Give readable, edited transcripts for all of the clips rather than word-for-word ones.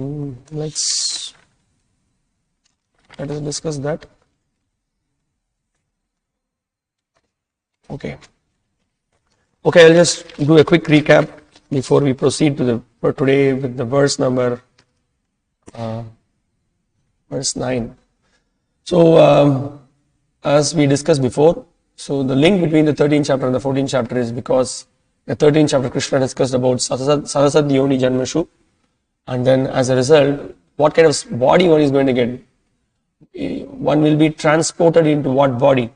Let us discuss that. Okay, I'll just do a quick recap before we proceed for today with the verse number verse 9. So as we discussed before, so the link between the 13th chapter and the 14th chapter is because the 13th chapter Krishna discussed about Sarasad Yoni Janmashu, and then as a result, what kind of body one is going to get. One will be transported into what body?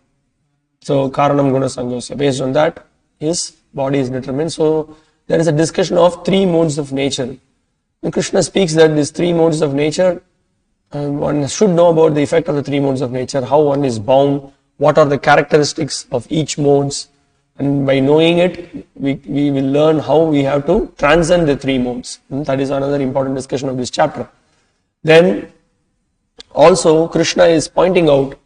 So Karanam Guna Sangosya. Based on that, his body is determined. So there is a discussion of three modes of nature. And Krishna speaks that these three modes of nature, one should know about the effect of the three modes of nature, how one is bound, what are the characteristics of each modes, and by knowing it, we will learn how we have to transcend the three modes. That is another important discussion of this chapter. Then also Krishna is pointing out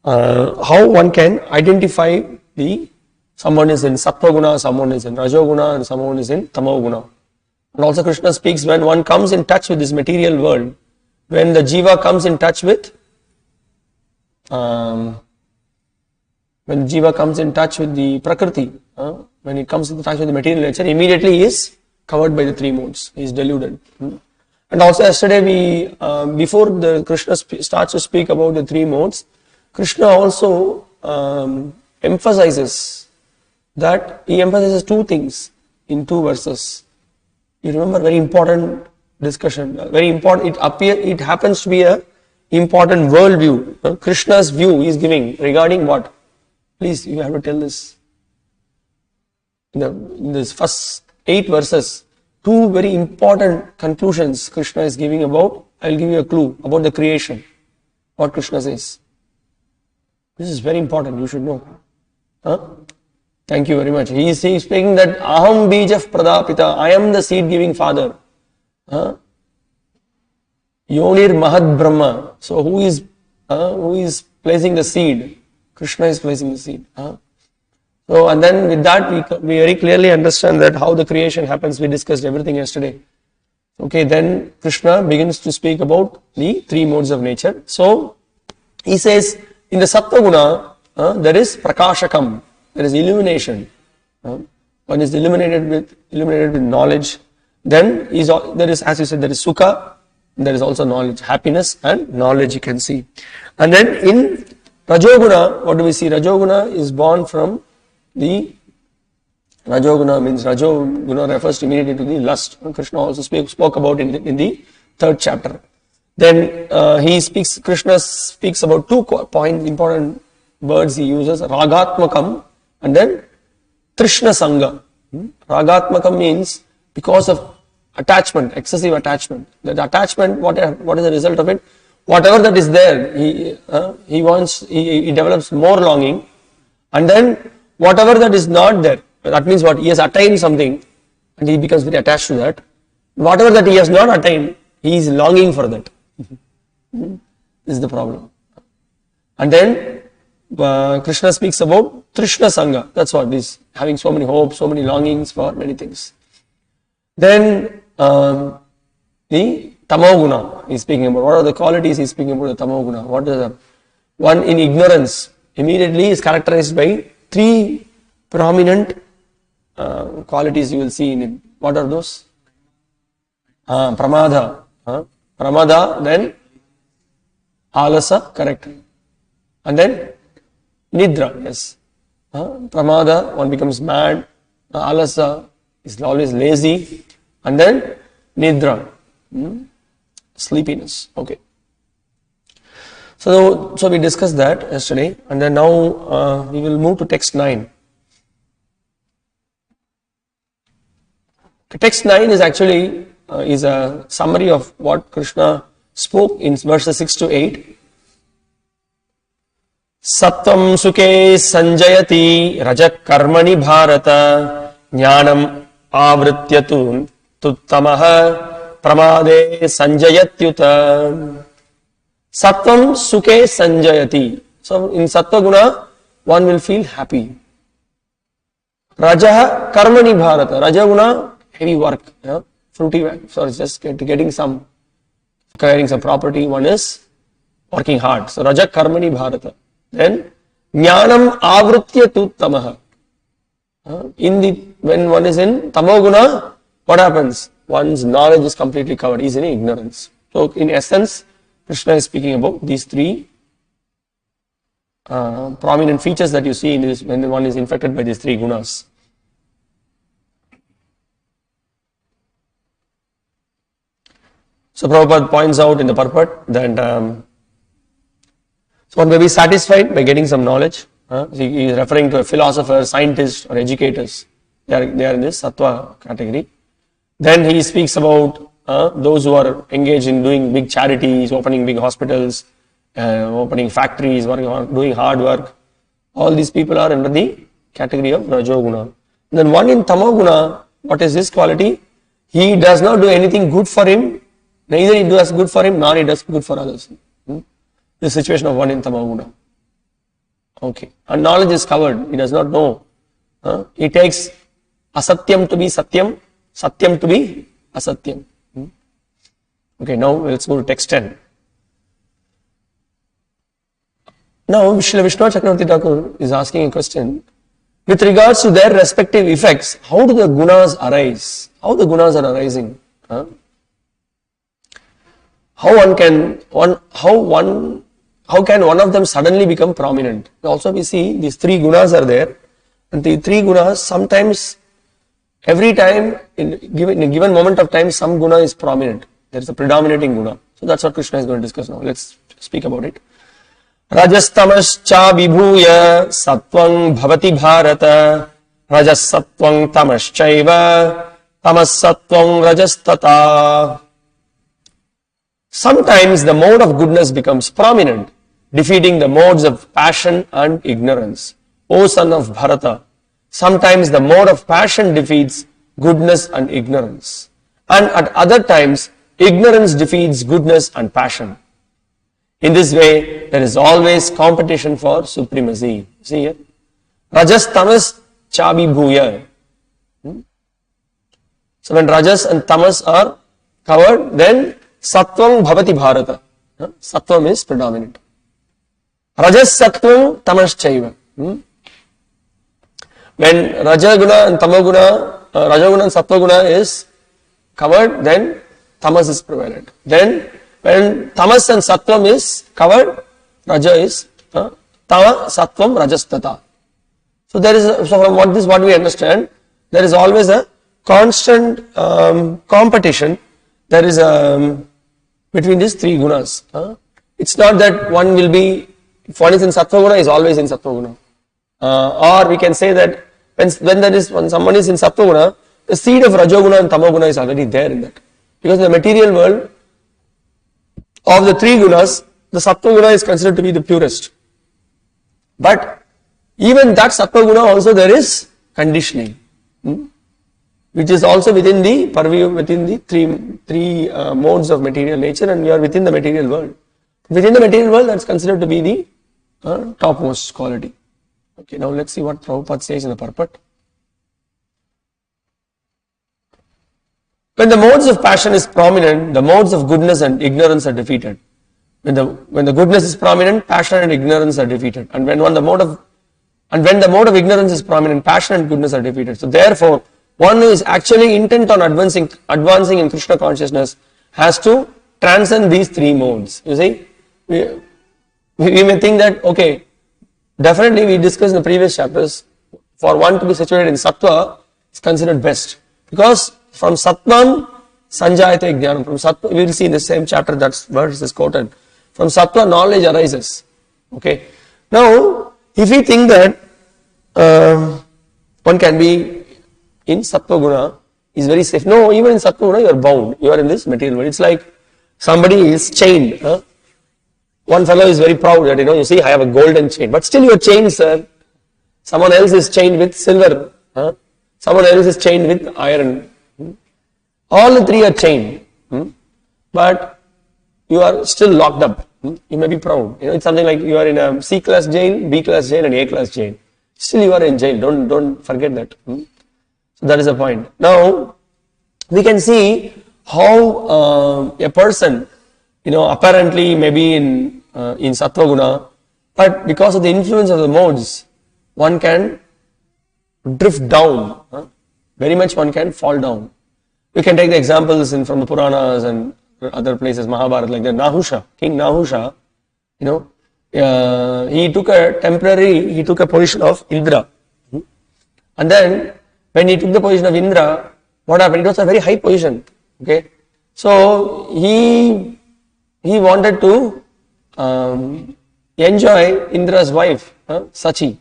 how one can identify someone is in Sattva Guna, someone is in Rajoguna, and someone is in Tamo Guna. And also Krishna speaks when one comes in touch with this material world, when the Jiva comes in touch with the Prakriti, when he comes in touch with the material nature, immediately he is covered by the three modes. He is deluded. And also yesterday before the Krishna starts to speak about the three modes, Krishna also emphasizes two things in two verses. You remember, very important discussion, very important. It happens to be a important world view. Krishna's view he is giving regarding what? Please, you have to tell this. In this first 8 verses, two very important conclusions Krishna is giving about. I will give you a clue about the creation. What Krishna says. This is very important. You should know. Thank you very much. He is speaking that Aham Bijaf Pradapita. I am the seed giving father. Yonir Mahad Brahma. So who is placing the seed? Krishna is placing the seed. So and then with that we very clearly understand that how the creation happens. We discussed everything yesterday. Okay, then Krishna begins to speak about the three modes of nature. So he says in the Sattva Guna there is Prakashakam, there is illumination. One is illuminated with knowledge. Then there is, as you said, there is Sukha. There is also knowledge, happiness and knowledge you can see. And then in Rajoguna, what do we see? Rajoguna is born from the Rajoguna means Rajoguna refers immediately to the lust. Krishna also spoke about it in the 3rd chapter. Then Krishna speaks about 2 important words he uses, Ragatmakam and then Trishna Sangha. Ragatmakam means because of attachment, excessive attachment. That attachment, what is the result of it? Whatever that is there, he develops more longing, and then whatever that is not there, that means what? He has attained something and he becomes very attached to that. Whatever that he has not attained, he is longing for that. This is the problem. And then Krishna speaks about Trishna Sangha. That's what is having so many hopes, so many longings for many things. Then the Tamoguna is speaking about. What are the qualities he is speaking about? The Tamoguna. What is the one in ignorance? Immediately is characterized by 3 prominent qualities you will see in him. What are those? Pramada. Pramada, then Alasa, correct. And then Nidra, yes. Pramada, one becomes mad. Alasa is always lazy. And then Nidra, sleepiness. Okay. So we discussed that yesterday, and then now we will move to text 9. Text 9 is actually is a summary of what Krishna spoke in verses 6 to 8. Sattvam sukhe sanjayati rajak karmani bharata jnanam avrityatu tuttamaha pramade sanjayatyuta. Sattvam sukhe sanjayati. So in Sattva Guna, one will feel happy. Rajaha karmani bharata. Raja Guna, heavy work. Fruitive, so it's just getting some acquiring some property, one is working hard. So Raja Karmani Bharata. Then Jnanam Avritya tu Tamaha. When one is in Tamoguna, what happens? One's knowledge is completely covered. He is in ignorance. So in essence, Krishna is speaking about these three prominent features that you see in this when one is infected by these three gunas. So Prabhupada points out in the purport that so one may be satisfied by getting some knowledge. He is referring to a philosopher, scientist or educators. They are in this sattva category. Then he speaks about those who are engaged in doing big charities, opening big hospitals, opening factories, doing hard work. All these people are under the category of Rajoguna. Then one in Tamoguna, what is his quality? He does not do anything good for him. Neither he does good for him, nor he does good for others. The situation of one in Tamoguna. Okay. And knowledge is covered. He does not know. He takes asatyam to be satyam, satyam to be asatyam. Okay, now let's go to text 10. Now, Srila Vishnu Chakravarti Thakur is asking a question. With regards to their respective effects, how do the gunas arise? How the gunas are arising? How can one of them suddenly become prominent? Also we see these three gunas are there, and the three gunas sometimes, every time in a given moment of time, some guna is prominent. There is a predominating guna. So that's what Krishna is going to discuss now. Let's speak about it. Rajastamascha vibhuya sattvang bhavati bharata rajas sattvang tamaschaiva tamas sattvang rajastata. Sometimes the mode of goodness becomes prominent, defeating the modes of passion and ignorance. O son of Bharata, sometimes the mode of passion defeats goodness and ignorance. And at other times, ignorance defeats goodness and passion. In this way, there is always competition for supremacy. See here? Rajas tamas chabi bhuya. So when rajas and tamas are covered, then sattvam bhavati bharata. Sattvam is predominant. Rajas sattvam tamaschaiva. When rajaguna and tamaguna, rajaguna and sattva is covered, then tamas is prevalent. Then when tamas and sattvam is covered, raja is tama sattvam rajastata. So there is from what we understand, there is always a constant competition. There is between these three gunas. It's not that one will be, if one is in sattva guna, is always in sattva guna. Or we can say that when someone is in sattva guna, the seed of rajoguna and tamoguna is already there in that. Because in the material world, of the three gunas, the sattva guna is considered to be the purest. But even that sattva guna also there is conditioning, which is also within the purview, within the three modes of material nature, and we are within the material world. Within the material world, that's considered to be the topmost quality. Okay, now let's see what Prabhupada says in the purport. When the modes of passion is prominent, the modes of goodness and ignorance are defeated. When the goodness is prominent, passion and ignorance are defeated. And when the mode of ignorance is prominent, passion and goodness are defeated. So therefore, one who is actually intent on advancing in Krishna consciousness has to transcend these three modes. You see, we may think that, okay, definitely we discussed in the previous chapters, for one to be situated in sattva is considered best. Because from sattvam sanjayate jnanam. From sattva, we will see in the same chapter that verse is quoted. From sattva knowledge arises. Okay. Now, if we think that one can be in sattva guna, is very safe. No, even in sattva guna you are bound. You are in this material world. It's like somebody is chained. One fellow is very proud that, you see, I have a golden chain. But still you are chained, sir. Someone else is chained with silver. Someone else is chained with iron. All the three are chained. But you are still locked up. You may be proud. It's something like you are in a C class jail, B class jail and A class jail. Still you are in jail. Don't forget that. So that is the point. Now, we can see how a person apparently maybe in Sattva Guna, but because of the influence of the modes, one can drift down. Very much one can fall down. We can take the examples from the Puranas and other places, Mahabharata, like the Nahusha, King Nahusha, he took a position of Indra. And then when he took the position of Indra, what happened? It was a very high position. Okay, so he wanted to enjoy Indra's wife, Sachi.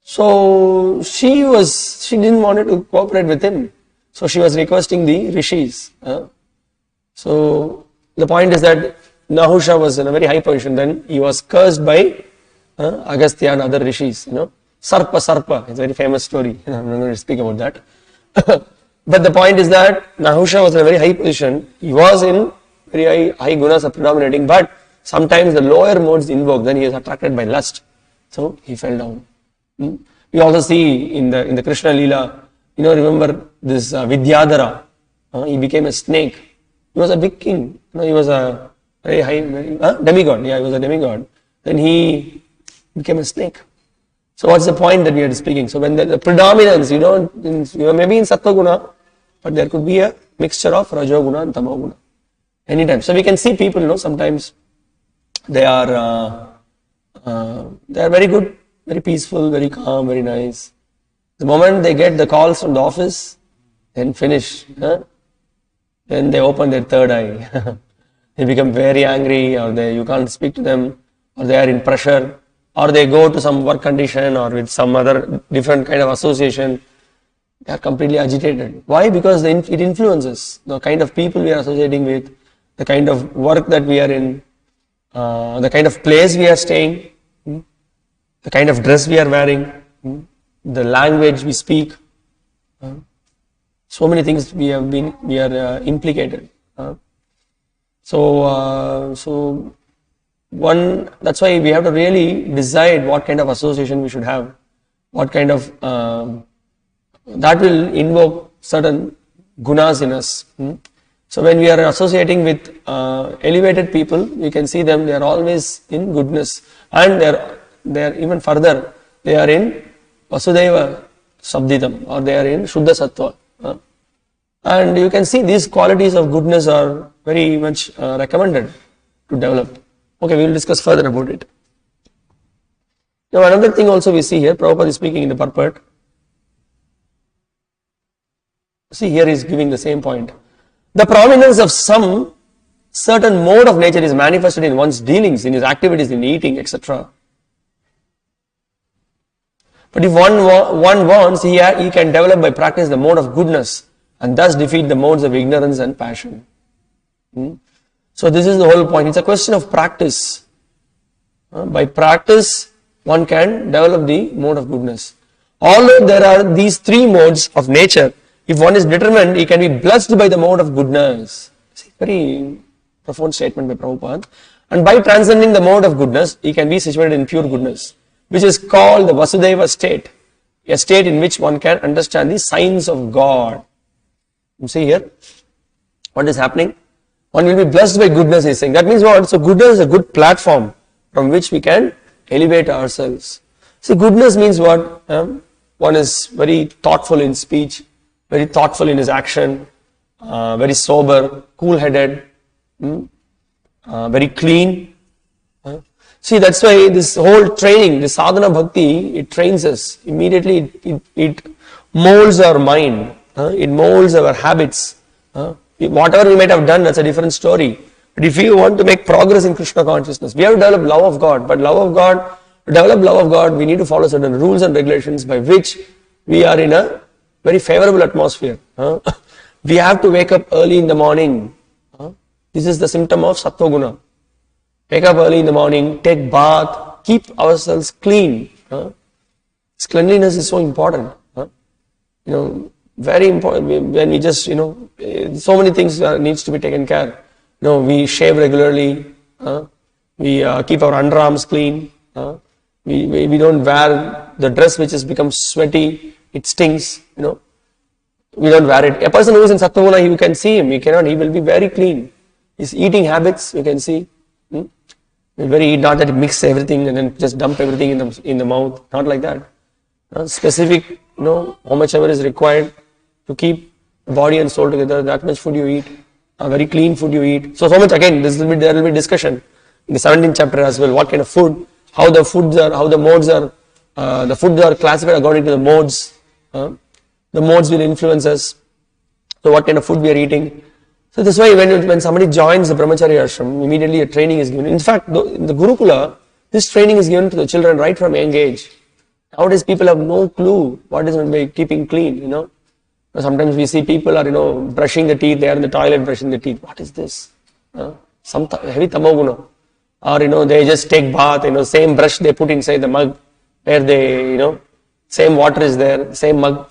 So she didn't want to cooperate with him. So she was requesting the rishis. So the point is that Nahusha was in a very high position. Then he was cursed by Agastya and other rishis. Sarpa. It's a very famous story. I'm not going to speak about that. But the point is that Nahusha was in a very high position. He was in very high gunas are predominating, but sometimes the lower modes invoke. Then he is attracted by lust. So he fell down. We also see in the Krishna Leela, remember this Vidyadhara, he became a snake. He was a big king, he was a very high, demigod, he was a demigod. Then he became a snake. So what's the point that we are speaking? So when the predominance, maybe in Sattva Guna, but there could be a mixture of Rajo Guna and Tamo Guna. Anytime. So we can see people, sometimes they are very good, very peaceful, very calm, very nice. The moment they get the calls from the office, then finish. Then they open their third eye. They become very angry, or you can't speak to them, or they are in pressure, or they go to some work condition or with some other different kind of association. They are completely agitated. Why? Because it influences the kind of people we are associating with, the kind of work that we are in, the kind of place we are staying, the kind of dress we are wearing, the language we speak. So many things we are implicated. So that's why we have to really decide what kind of association we should have, what kind of that will invoke certain gunas in us. So when we are associating with elevated people, we can see them, they are always in goodness, and they are even further, they are in Vasudeva Sabdidam, or they are in Shuddha Sattva. And you can see these qualities of goodness are very much recommended to develop. Okay, we will discuss further about it. Now another thing also we see here, Prabhupada is speaking in the purport. See, here he is giving the same point. The prominence of some certain mode of nature is manifested in one's dealings, in his activities, in eating, etc. But if one wants, he can develop by practice the mode of goodness and thus defeat the modes of ignorance and passion. So this is the whole point. It's a question of practice. By practice, one can develop the mode of goodness. Although there are these three modes of nature, if one is determined, he can be blessed by the mode of goodness. See, very profound statement by Prabhupada. And by transcending the mode of goodness, he can be situated in pure goodness, which is called the Vasudeva state, a state in which one can understand the signs of God. You see here, what is happening? One will be blessed by goodness, he is saying. That means what? So goodness is a good platform from which we can elevate ourselves. See, goodness means what? One is very thoughtful in speech, very thoughtful in his action, very sober, cool-headed, very clean. See, that's why this whole training, this sadhana bhakti, it trains us. Immediately it molds our mind. It molds our habits. Whatever we might have done, that's a different story. But if you want to make progress in Krishna consciousness, we have to develop love of God. But to develop love of God, we need to follow certain rules and regulations by which we are in a very favorable atmosphere. We have to wake up early in the morning. This is the symptom of Sattva Guna. Wake up early in the morning, take bath, keep ourselves clean. This cleanliness is so important. Very important. When we just, so many things needs to be taken care. We shave regularly. We keep our underarms clean. We don't wear the dress which has become sweaty. It stinks. We don't wear it. A person who is in Sattva Guna, you can see him. He will be very clean. His eating habits, you can see. Very, not that he mix everything and then just dump everything in the mouth. Not like that. Specific, how much ever is required to keep the body and soul together. That much food you eat. Very clean food you eat. So much again. There will be discussion in the 17th chapter as well. What kind of food? How the foods are? How the modes are? The foods are classified according to the modes. The modes will influence us. So what kind of food we are eating? So this way, when somebody joins the brahmacharya ashram, immediately a training is given. In fact, in the Gurukula, this training is given to the children right from young age. Nowadays, people have no clue what is meant by keeping clean. Sometimes we see people are, brushing the teeth. They are in the toilet brushing the teeth. What is this? Some heavy tamoguna. Or they just take bath. Same brush they put inside the mug, where they, same water is there, same mug.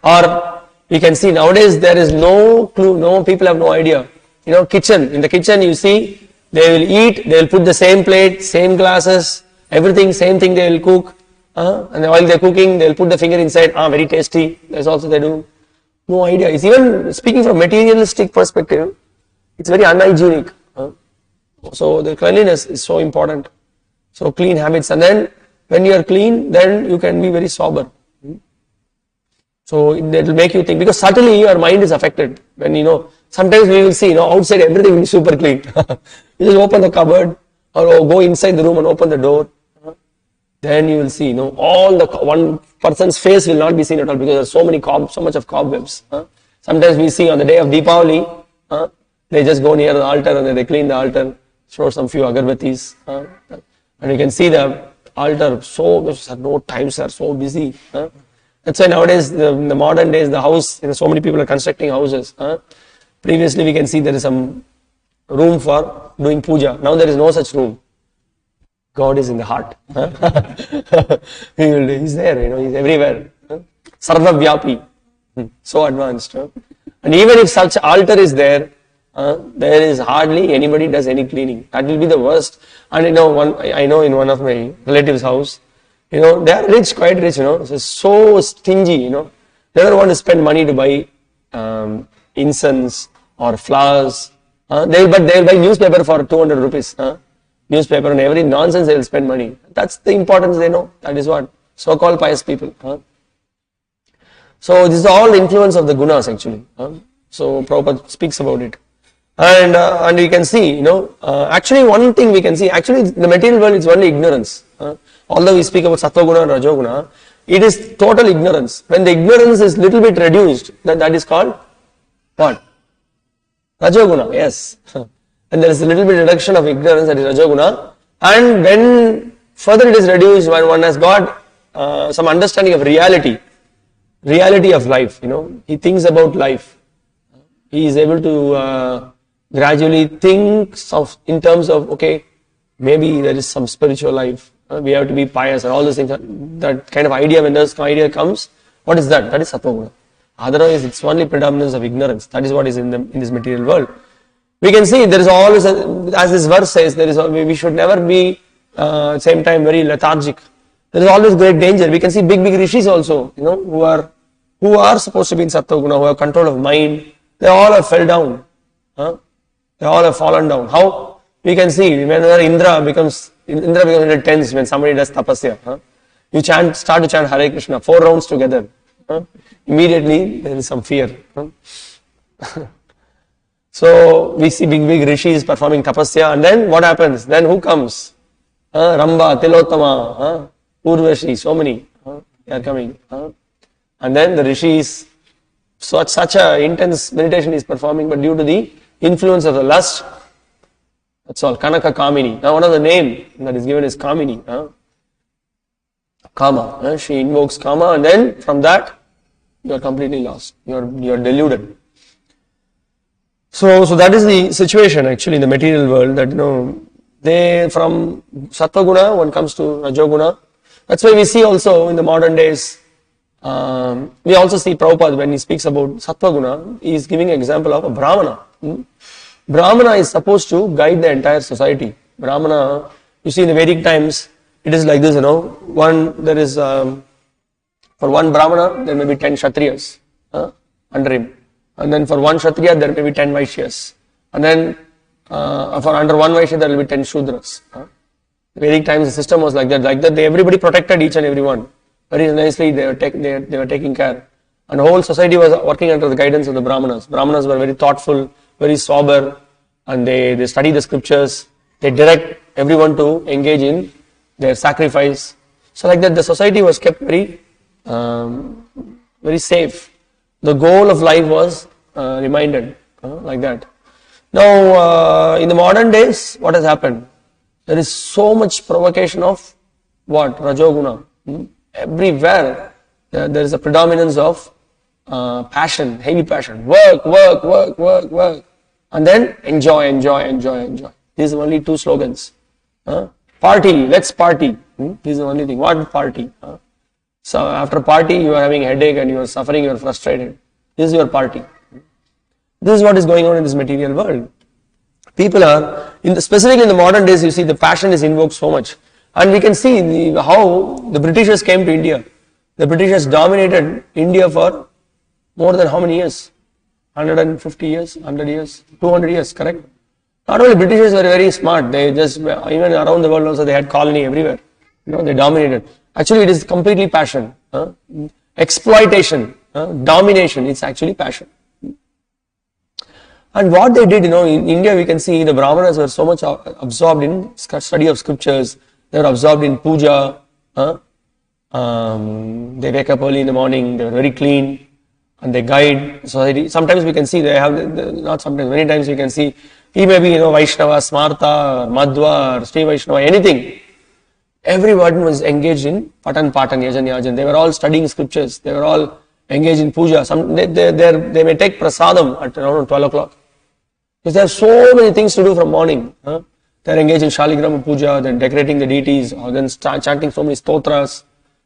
Or we can see nowadays there is no clue, no people have no idea. Kitchen, in the kitchen you see, they will eat, they will put the same plate, same glasses, everything, same thing they will cook. And while they are cooking, they will put the finger inside, very tasty, that's also they do. No idea. It's even speaking from materialistic perspective, it's very unhygienic. So the cleanliness is so important. So clean habits, and then when you are clean, then you can be very sober. So it will make you think, because subtly your mind is affected. When sometimes we will see, outside everything will be super clean. You just open the cupboard or go inside the room and open the door. Then you will see, all the one person's face will not be seen at all, because there's so much of cobwebs. Sometimes we see on the day of Deepavali, they just go near the altar and then they clean the altar, throw some few agarbatis, and you can see the altar. No times are so busy. That's why nowadays, in the modern days, the house, so many people are constructing houses. Previously, we can see there is some room for doing puja. Now there is no such room. God is in the heart. He's there, he's everywhere. Sarva Vyapi. So advanced. And even if such altar is there, there is hardly anybody does any cleaning. That will be the worst. And I know in one of my relatives' house, they are rich, quite rich, so stingy, they don't want to spend money to buy incense or flowers. They'll buy newspaper for 200 rupees. Newspaper and every nonsense they will spend money. That's the importance they know. That is what so-called pious people. So this is all influence of the gunas actually. So Prabhupada speaks about it. And you can see, actually one thing we can see, actually the material world is only ignorance. Although we speak about sattva guna and rajo guna, it is total ignorance. When the ignorance is little bit reduced, that is called what? Rajo guna, yes. And there is a little bit reduction of ignorance, that is rajo guna. And when further it is reduced, when one has got some understanding of reality of life, he thinks about life. He is able to gradually think in terms of, okay, maybe there is some spiritual life. We have to be pious and all those things. That kind of idea, when this idea comes, what is that? That is sattva guna. Otherwise, it's only predominance of ignorance. That is what is in this material world. We can see there is always, as this verse says, we should never be same time very lethargic. There is always great danger. We can see big rishis also, who are supposed to be in sattva guna, who have control of mind. They all have fell down. They all have fallen down. How? We can see whenever Indra becomes a little tense when somebody does tapasya. You start to chant Hare Krishna 4 rounds together. Immediately there is some fear. So we see big rishis performing tapasya, and then what happens? Then who comes? Ramba, Tilottama, Urvashi, so many they are coming. And then the rishis, such a intense meditation is performing, but due to the influence of the lust, that's all. Kanaka Kamini. Now one of the name that is given is Kamini. Kama. She invokes Kama, and then from that you are completely lost. You are deluded. So that is the situation actually in the material world, that they from sattva guna one comes to rajo guna. That's why we see also in the modern days, we also see Prabhupada when he speaks about sattva guna, he is giving an example of a brahmana. Brahmana is supposed to guide the entire society. Brahmana, you see in the Vedic times, it is like this, for one brahmana there may be 10 kshatriyas under him. And then for one kshatriya there may be 10 vaishyas. And then for under one Vaishya there will be 10 Shudras. Vedic times the system was like that. Everybody protected each and every one. Very nicely they were taking care. And the whole society was working under the guidance of the Brahmanas. Brahmanas were very thoughtful, very sober, and they study the scriptures. They direct everyone to engage in their sacrifice. So like that the society was kept very safe. The goal of life was reminded like that. Now in the modern days, what has happened? There is so much provocation of what? Rajoguna. Everywhere there is a predominance of passion, heavy passion. Work. And then enjoy. These are only two slogans. Party, let's party. This is the only thing. What party? So after party, you are having a headache and you are suffering, you are frustrated. This is your party. This is what is going on in this material world. People are, specifically in the modern days, you see the passion is invoked so much. And we can see how the Britishers came to India. The Britishers dominated India for more than how many years? 150 years, 100 years, 200 years, correct? Not only Britishers were very smart, they just, even around the world also they had colony everywhere. They dominated. Actually it is completely passion. Exploitation, domination, it's actually passion. And what they did, in India we can see the Brahmanas were so much absorbed in study of scriptures, they were absorbed in puja, they wake up early in the morning, they were very clean, and they guide society. Sometimes we can see they have, not sometimes, many times we can see, he may be, Vaishnava, Smarta, Madhva, Sri Vaishnava, anything. Everyone was engaged in Patan, Yajan. They were all studying scriptures. They were all engaged in puja. They may take prasadam at around 12 o'clock. Because there are so many things to do from morning. They are engaged in Shaligrama puja, then decorating the deities, or then chanting so many stotras,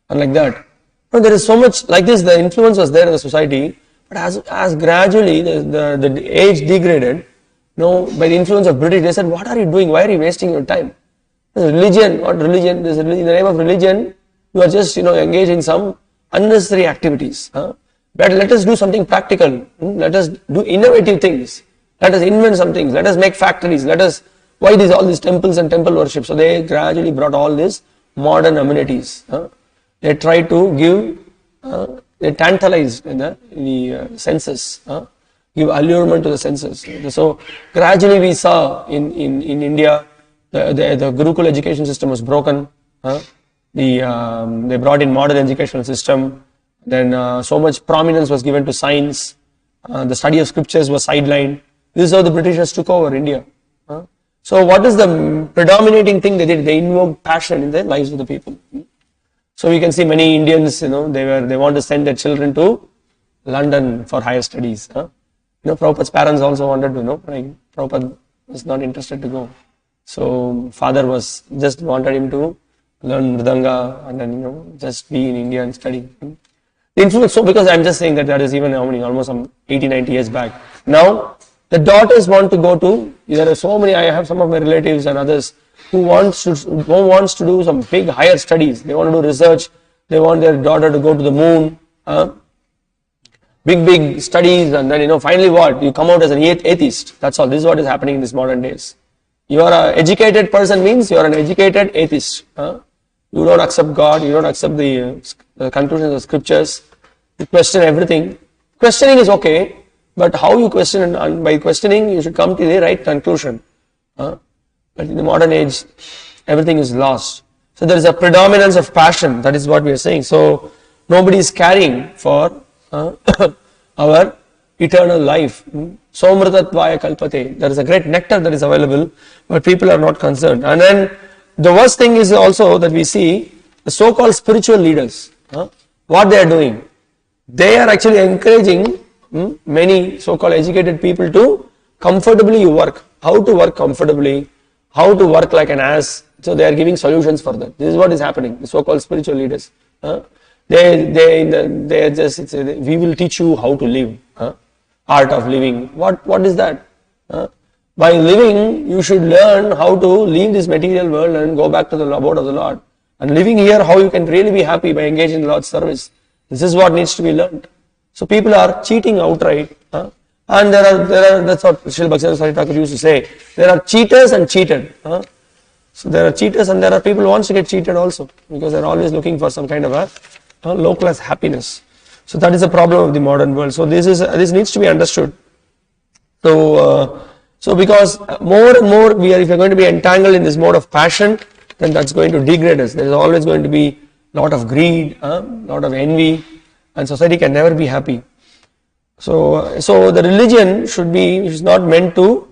and like that. But there is so much, like this, the influence was there in the society, but as gradually the age degraded, by the influence of British, they said, what are you doing? Why are you wasting your time? This is religion, what religion? In the name of religion, you are just, engaged in some unnecessary activities. But let us do something practical. Let us do innovative things. Let us invent some things. Let us make factories. Why all these temples and temple worship? So they gradually brought all these modern amenities. They tried to give, they tantalized the senses. Give allurement to the senses. So gradually we saw in India, the Gurukul education system was broken. They brought in modern educational system. Then so much prominence was given to science. The study of scriptures was sidelined. This is how the Britishers took over India. So what is the predominating thing they did? They invoked passion in the lives of the people. So we can see many Indians, they want to send their children to London for higher studies. Prabhupada's parents also wanted to know. Prabhupada was not interested to go. So father just wanted him to learn Mridanga and then just be in India and study. The influence, so because I'm just saying that is even almost some 80-90 years back. Now the daughters want to go to, there are so many, I have some of my relatives and others who wants to do some big higher studies. They want to do research. They want their daughter to go to the moon. Big studies, and then finally what? You come out as an atheist. That's all. This is what is happening in these modern days. You are an educated person means you are an educated atheist. You don't accept God. You don't accept the conclusions of scriptures. You question everything. Questioning is okay, but how you question, and by questioning you should come to the right conclusion. But in the modern age, everything is lost. So there is a predominance of passion. That is what we are saying. So nobody is caring for our eternal life. Somritatvaya kalpate. There is a great nectar that is available, but people are not concerned. And then the worst thing is also that we see the so-called spiritual leaders. What they are doing? They are actually encouraging many so-called educated people to comfortably work. How to work comfortably, how to work like an ass. So they are giving solutions for that. This is what is happening. The so-called spiritual leaders. They just we will teach you how to live. Art of living. What is that? By living, you should learn how to leave this material world and go back to the abode of the Lord. And living here, how you can really be happy by engaging in the Lord's service. This is what needs to be learned. So people are cheating outright. And that's what Srila Bhakti-śāstra Thakur used to say. There are cheaters and cheated. So there are cheaters and there are people who wants to get cheated also, because they're always looking for some kind of a low class happiness. So that is a problem of the modern world. So this needs to be understood. So because more and more if you're going to be entangled in this mode of passion, then that's going to degrade us. There is always going to be a lot of greed, lot of envy, and society can never be happy. So the religion is not meant to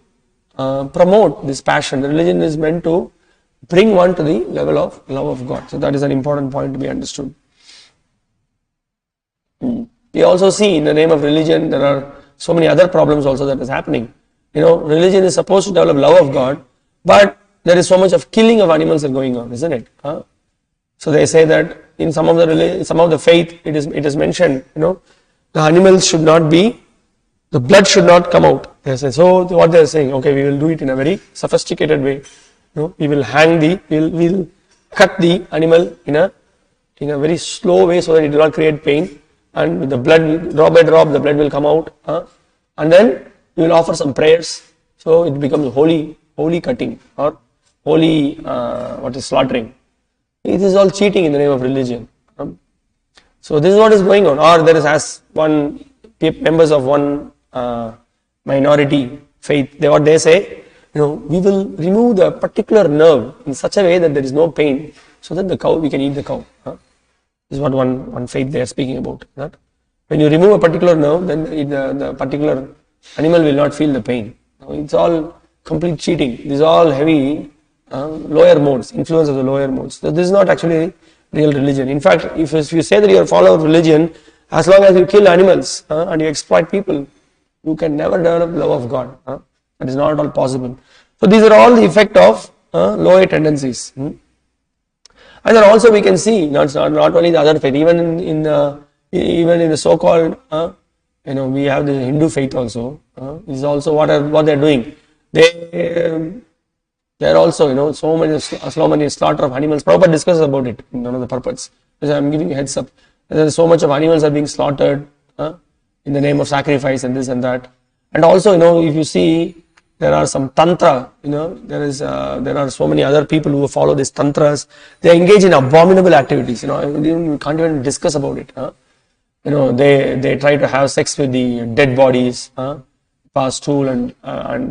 promote this passion. The religion is meant to bring one to the level of love of God. So that is an important point to be understood. We also see in the name of religion, there are so many other problems also that is happening. Religion is supposed to develop love of God, but there is so much of killing of animals that going on, isn't it? So they say that in some of the faith, it is mentioned, the animals should not be, the blood should not come out. They say, so what they are saying, okay, we will do it in a very sophisticated way. We will we'll cut the animal in a very slow way so that it will not create pain, and with the blood, drop by drop, the blood will come out, and then we will offer some prayers, so it becomes holy cutting or holy slaughtering. It is all cheating in the name of religion. So this is what is going on. Or there is, as members of one minority faith, what they say, we will remove the particular nerve in such a way that there is no pain, so that we can eat the cow. This is what one faith they are speaking about. That when you remove a particular nerve, then the particular animal will not feel the pain. It's all complete cheating. These are all heavy lower modes, influence of the lower modes. So this is not actually real religion. In fact, if you say that you are a follower of religion, as long as you kill animals and you exploit people, you can never develop love of God. That is not at all possible. So these are all the effect of lower tendencies. And then also we can see not only the other faith, even in the so-called we have the Hindu faith also. This is also what they are doing. They are also so many slaughter of animals. Prabhupada discusses about it in one of the purports. I am giving you a heads up. There is so much of animals are being slaughtered in the name of sacrifice and this and that. And also if you see, there are some tantra. There are so many other people who follow these tantras. They engage in abominable activities. We can't even discuss about it. They try to have sex with the dead bodies, pass stool, and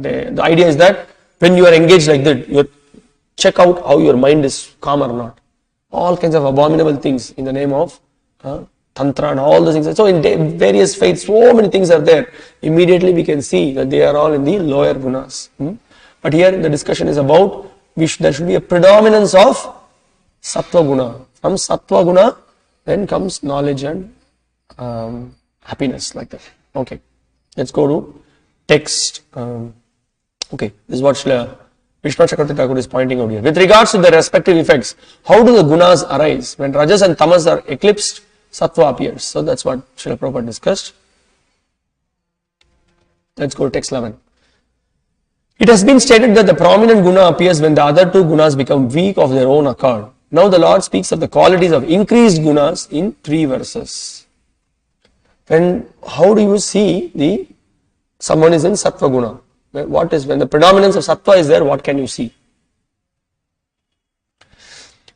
the idea is that when you are engaged like that, you check out how your mind is calm or not. All kinds of abominable things in the name of tantra and all those things. So in various faiths, so many things are there. Immediately we can see that they are all in the lower gunas. But here the discussion is about there should be a predominance of sattva guna. From sattva guna, then comes knowledge and happiness, like that. Okay, let's go to text. Okay, this is what Srila Vishnu Chakravarti Thakur is pointing out here. With regards to the respective effects, how do the gunas arise? When rajas and tamas are eclipsed, sattva appears. So that's what Srila Prabhupada discussed. Let's go to text 11. It has been stated that the prominent guna appears when the other two gunas become weak of their own accord. Now the Lord speaks of the qualities of increased gunas in 3 verses. How do you see someone is in sattva guna? When the predominance of sattva is there, what can you see?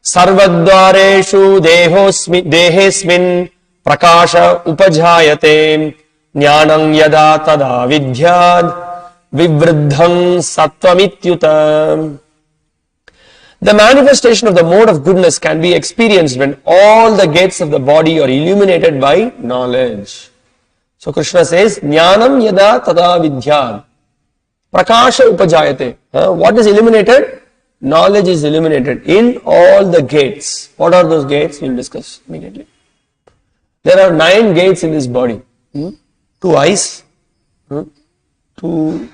Sarvadvareshu dehesmin prakasha upajayate jnanam yada tada vidyad vivriddham sattvamityuta. The manifestation of the mode of goodness can be experienced when all the gates of the body are illuminated by knowledge. So Krishna says, jnanam yada tada vidyad. Prakasha upajayate. What is illuminated? Knowledge is illuminated in all the gates. What are those gates? We will discuss immediately. There are 9 gates in this body. 2 eyes, 2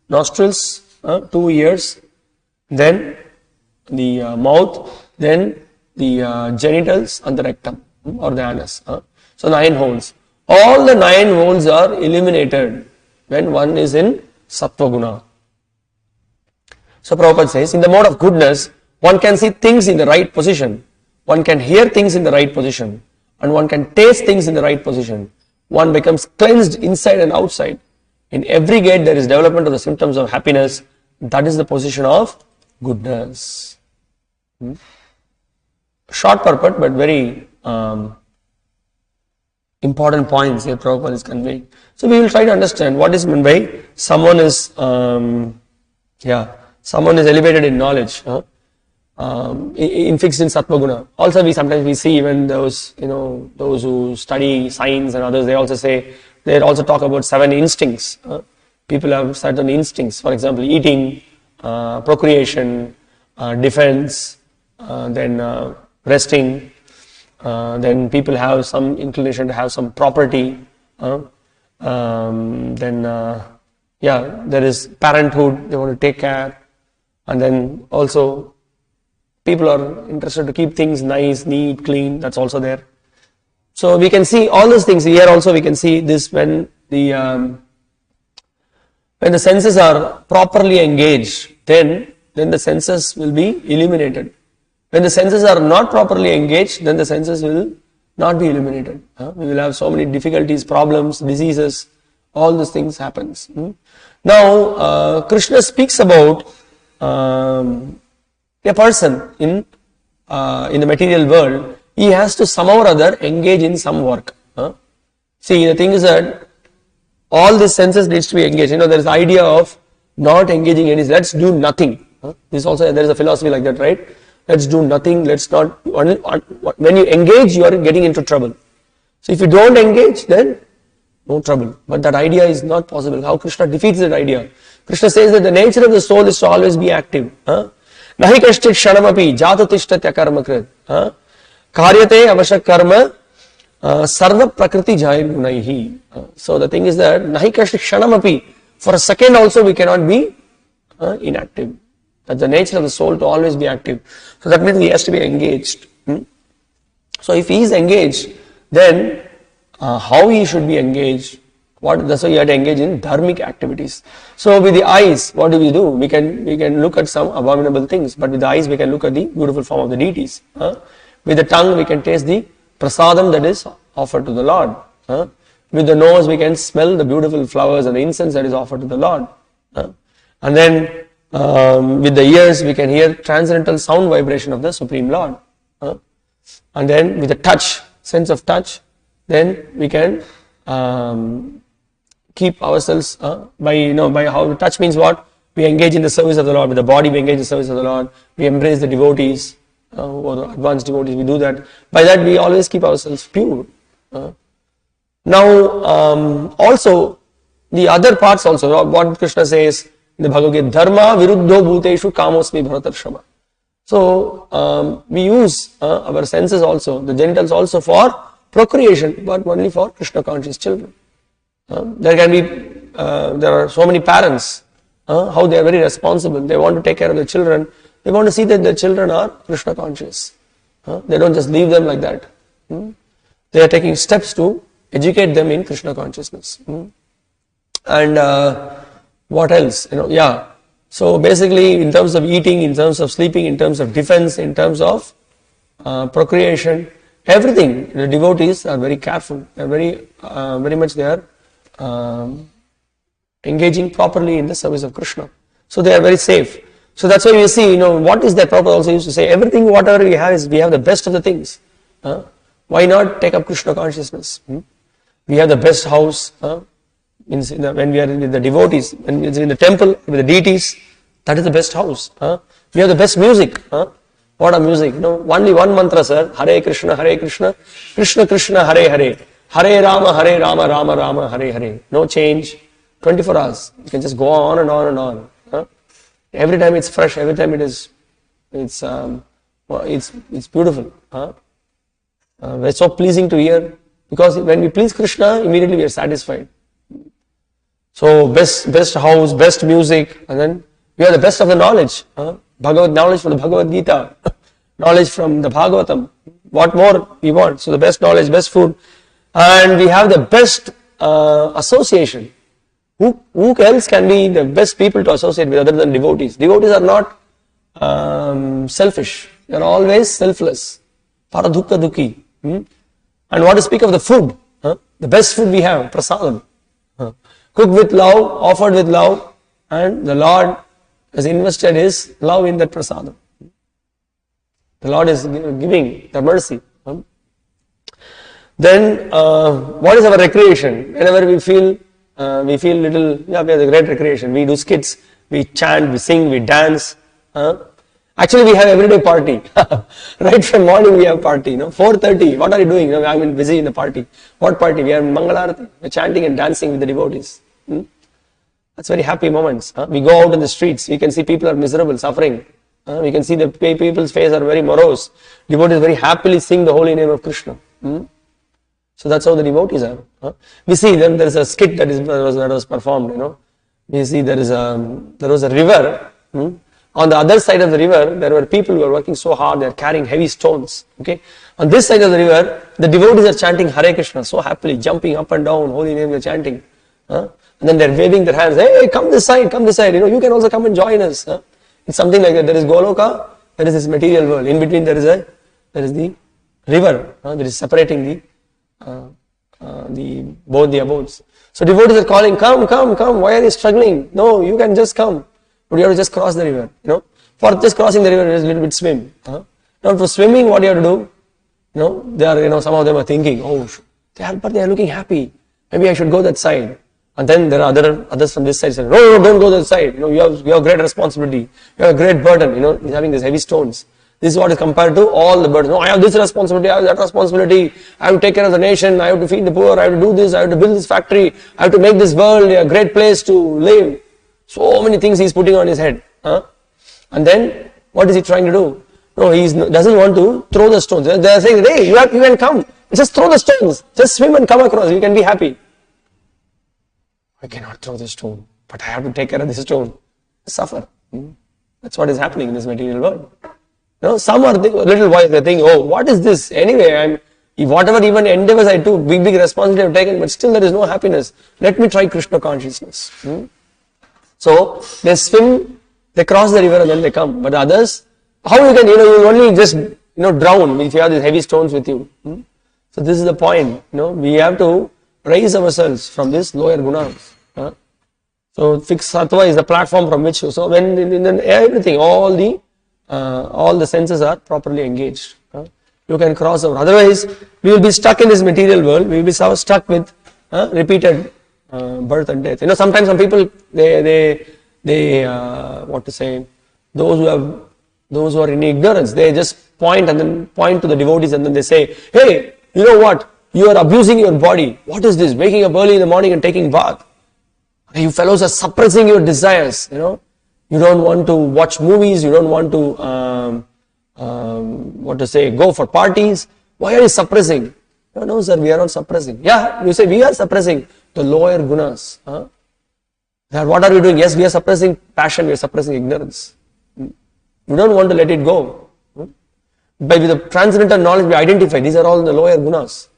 nostrils, 2 ears, then the mouth, then the genitals and the rectum or the anus. So 9 holes. All the 9 holes are illuminated when one is in sattva guna. So Prabhupada says, in the mode of goodness, one can see things in the right position, one can hear things in the right position, and one can taste things in the right position. One becomes cleansed inside and outside. In every gate there is development of the symptoms of happiness. That is the position of goodness. Short purport, but very important points here Prabhupada is conveying. So we will try to understand what is meant by someone is elevated in knowledge, fixed in sattva guna. Also we sometimes see even those who study science and others, they also talk about 7 instincts. People have certain instincts, for example eating, procreation, defense, then resting. Then people have some inclination to have some property. There is parenthood, they want to take care. And then also people are interested to keep things nice, neat, clean, that's also there. So we can see all those things here also. We can see this when the senses are properly engaged, then the senses will be illuminated. When the senses are not properly engaged, then the senses will not be illuminated. We will have so many difficulties, problems, diseases, all these things happens. Now, Krishna speaks about a person in the material world. He has to somehow or other engage in some work. See, the thing is that all these senses needs to be engaged. There is the idea of not engaging in it. Let's do nothing. This also, there is a philosophy like that, right? Let's do nothing. Let's not. When you engage, you are getting into trouble. So if you don't engage, then no trouble. But that idea is not possible. How Krishna defeats that idea? Krishna says that the nature of the soul is to always be active. Nahi kashtit shanamapi jatu tishtatya karma krit. Karyate avashak karma sarva prakriti jayir gunaihi. So the thing is that nahi kashtit shanamapi, for a second also we cannot be inactive. That's the nature of the soul to always be active. So that means he has to be engaged. So if he is engaged, then how he should be engaged? That's why you have to engage in dharmic activities. So with the eyes, what do? We can look at some abominable things, but with the eyes we can look at the beautiful form of the deities. With the tongue we can taste the prasadam that is offered to the Lord. With the nose we can smell the beautiful flowers and the incense that is offered to the Lord. And then with the ears we can hear transcendental sound vibration of the Supreme Lord. And then with the touch, sense of touch, then we can keep ourselves by how the touch means what? We engage in the service of the Lord. With the body we engage in the service of the Lord. We embrace the devotees, or the advanced devotees, we do that. By that we always keep ourselves pure. Now also the other parts also, what Krishna says in the Bhagavad Gita, dharma viruddho bhuteshu kamosmi bharatarshava. So we use our senses also, the genitals also for procreation, but only for Krishna conscious children. There are so many parents, how they are very responsible. They want to take care of their children. They want to see that their children are Krishna conscious. They don't just leave them like that. They are taking steps to educate them in Krishna consciousness. And what else? So basically, in terms of eating, in terms of sleeping, in terms of defense, in terms of procreation, everything, the devotees are very careful. They are very much they are engaging properly in the service of Krishna. So they are very safe. So that's why we see, what is that Prabhupada also used to say, everything, whatever we have, is we have the best of the things. Why not take up Krishna consciousness? We have the best house. When we are with the devotees, when it's in the temple with the deities, that is the best house. We have the best music. What a music! Only one mantra, sir. Hare Krishna, Krishna Krishna, Hare Hare, Hare Rama, Rama Rama, Hare Hare. No change. 24 hours. You can just go on and on and on. Every time it's fresh. Every time it's beautiful. It's so pleasing to hear, because when we please Krishna, immediately we are satisfied. So best house, best music, and then we have the best of the knowledge. Bhagavad knowledge from the Bhagavad Gita, knowledge from the Bhagavatam. What more we want? So the best knowledge, best food, and we have the best association. Who else can be the best people to associate with other than devotees? Devotees are not selfish. They are always selfless. Paradukka dukhi. And what to speak of the food? The best food we have, prasadam. cooked with love, offered with love, and the Lord has invested His love in that prasadam. The Lord is giving the mercy. Then, what is our recreation? Whenever we feel little, we have a great recreation. We do skits, we chant, we sing, we dance. Actually, we have everyday party. Right from morning we have party. 4:30. What are you doing? I'm busy in the party. What party? We are in Mangalarati. We're chanting and dancing with the devotees. That's very happy moments. We go out in the streets. We can see people are miserable, suffering. We can see the people's face are very morose. Devotees very happily sing the holy name of Krishna. So that's how the devotees are. We see then there is a skit that was performed. We see there was a river. On the other side of the river, there were people who were working so hard, they are carrying heavy stones. Okay. On this side of the river, the devotees are chanting Hare Krishna so happily, jumping up and down, holy name they are chanting. And then they are waving their hands, hey, come this side, come this side. You can also come and join us. It's something like that. There is Goloka, there is this material world. In between there is the river that is separating both the abodes. So devotees are calling, come, come, come. Why are you struggling? No, you can just come. But you have to just cross the river. For just crossing the river, there is a little bit swim. Now for swimming, what you have to do? They are, some of them are thinking, but they are looking happy. Maybe I should go that side. And then there are others from this side saying, no, don't go that side. You have great responsibility. You have a great burden. He's having these heavy stones. This is what is compared to all the burdens. I have this responsibility, I have that responsibility. I have to take care of the nation. I have to feed the poor. I have to do this. I have to build this factory. I have to make this world a great place to live. So many things he's putting on his head. And then, what is he trying to do? No, he doesn't want to throw the stones. They are saying, hey, you can come. Just throw the stones. Just swim and come across. You can be happy. I cannot throw the stone, but I have to take care of this stone. Suffer. That's what is happening in this material world. Some are little wise. They think, what is this? Anyway, whatever even endeavors I do, big responsibility I've taken, but still there is no happiness. Let me try Krishna consciousness. So they swim, they cross the river and then they come. But others, how you can, you only just, drown if you have these heavy stones with you. So this is the point, we have to raise ourselves from this lower gunas. So fixed sattva is the platform from which, so when in everything, all the senses are properly engaged. You can cross over. Otherwise, we will be stuck in this material world. We will be stuck with repeated birth and death. Sometimes some people they what to say, those who are in ignorance, they just point to the devotees and then they say, hey, you know what? You are abusing your body. What is this? Waking up early in the morning and taking bath. You fellows are suppressing your desires. You don't want to watch movies. You don't want to go for parties. Why are you suppressing? No, sir, we are not suppressing. Yeah, you say we are suppressing the lower gunas. What are we doing? Yes, we are suppressing passion, we are suppressing ignorance. We don't want to let it go. By with the transcendental knowledge, we identify these are all the lower gunas.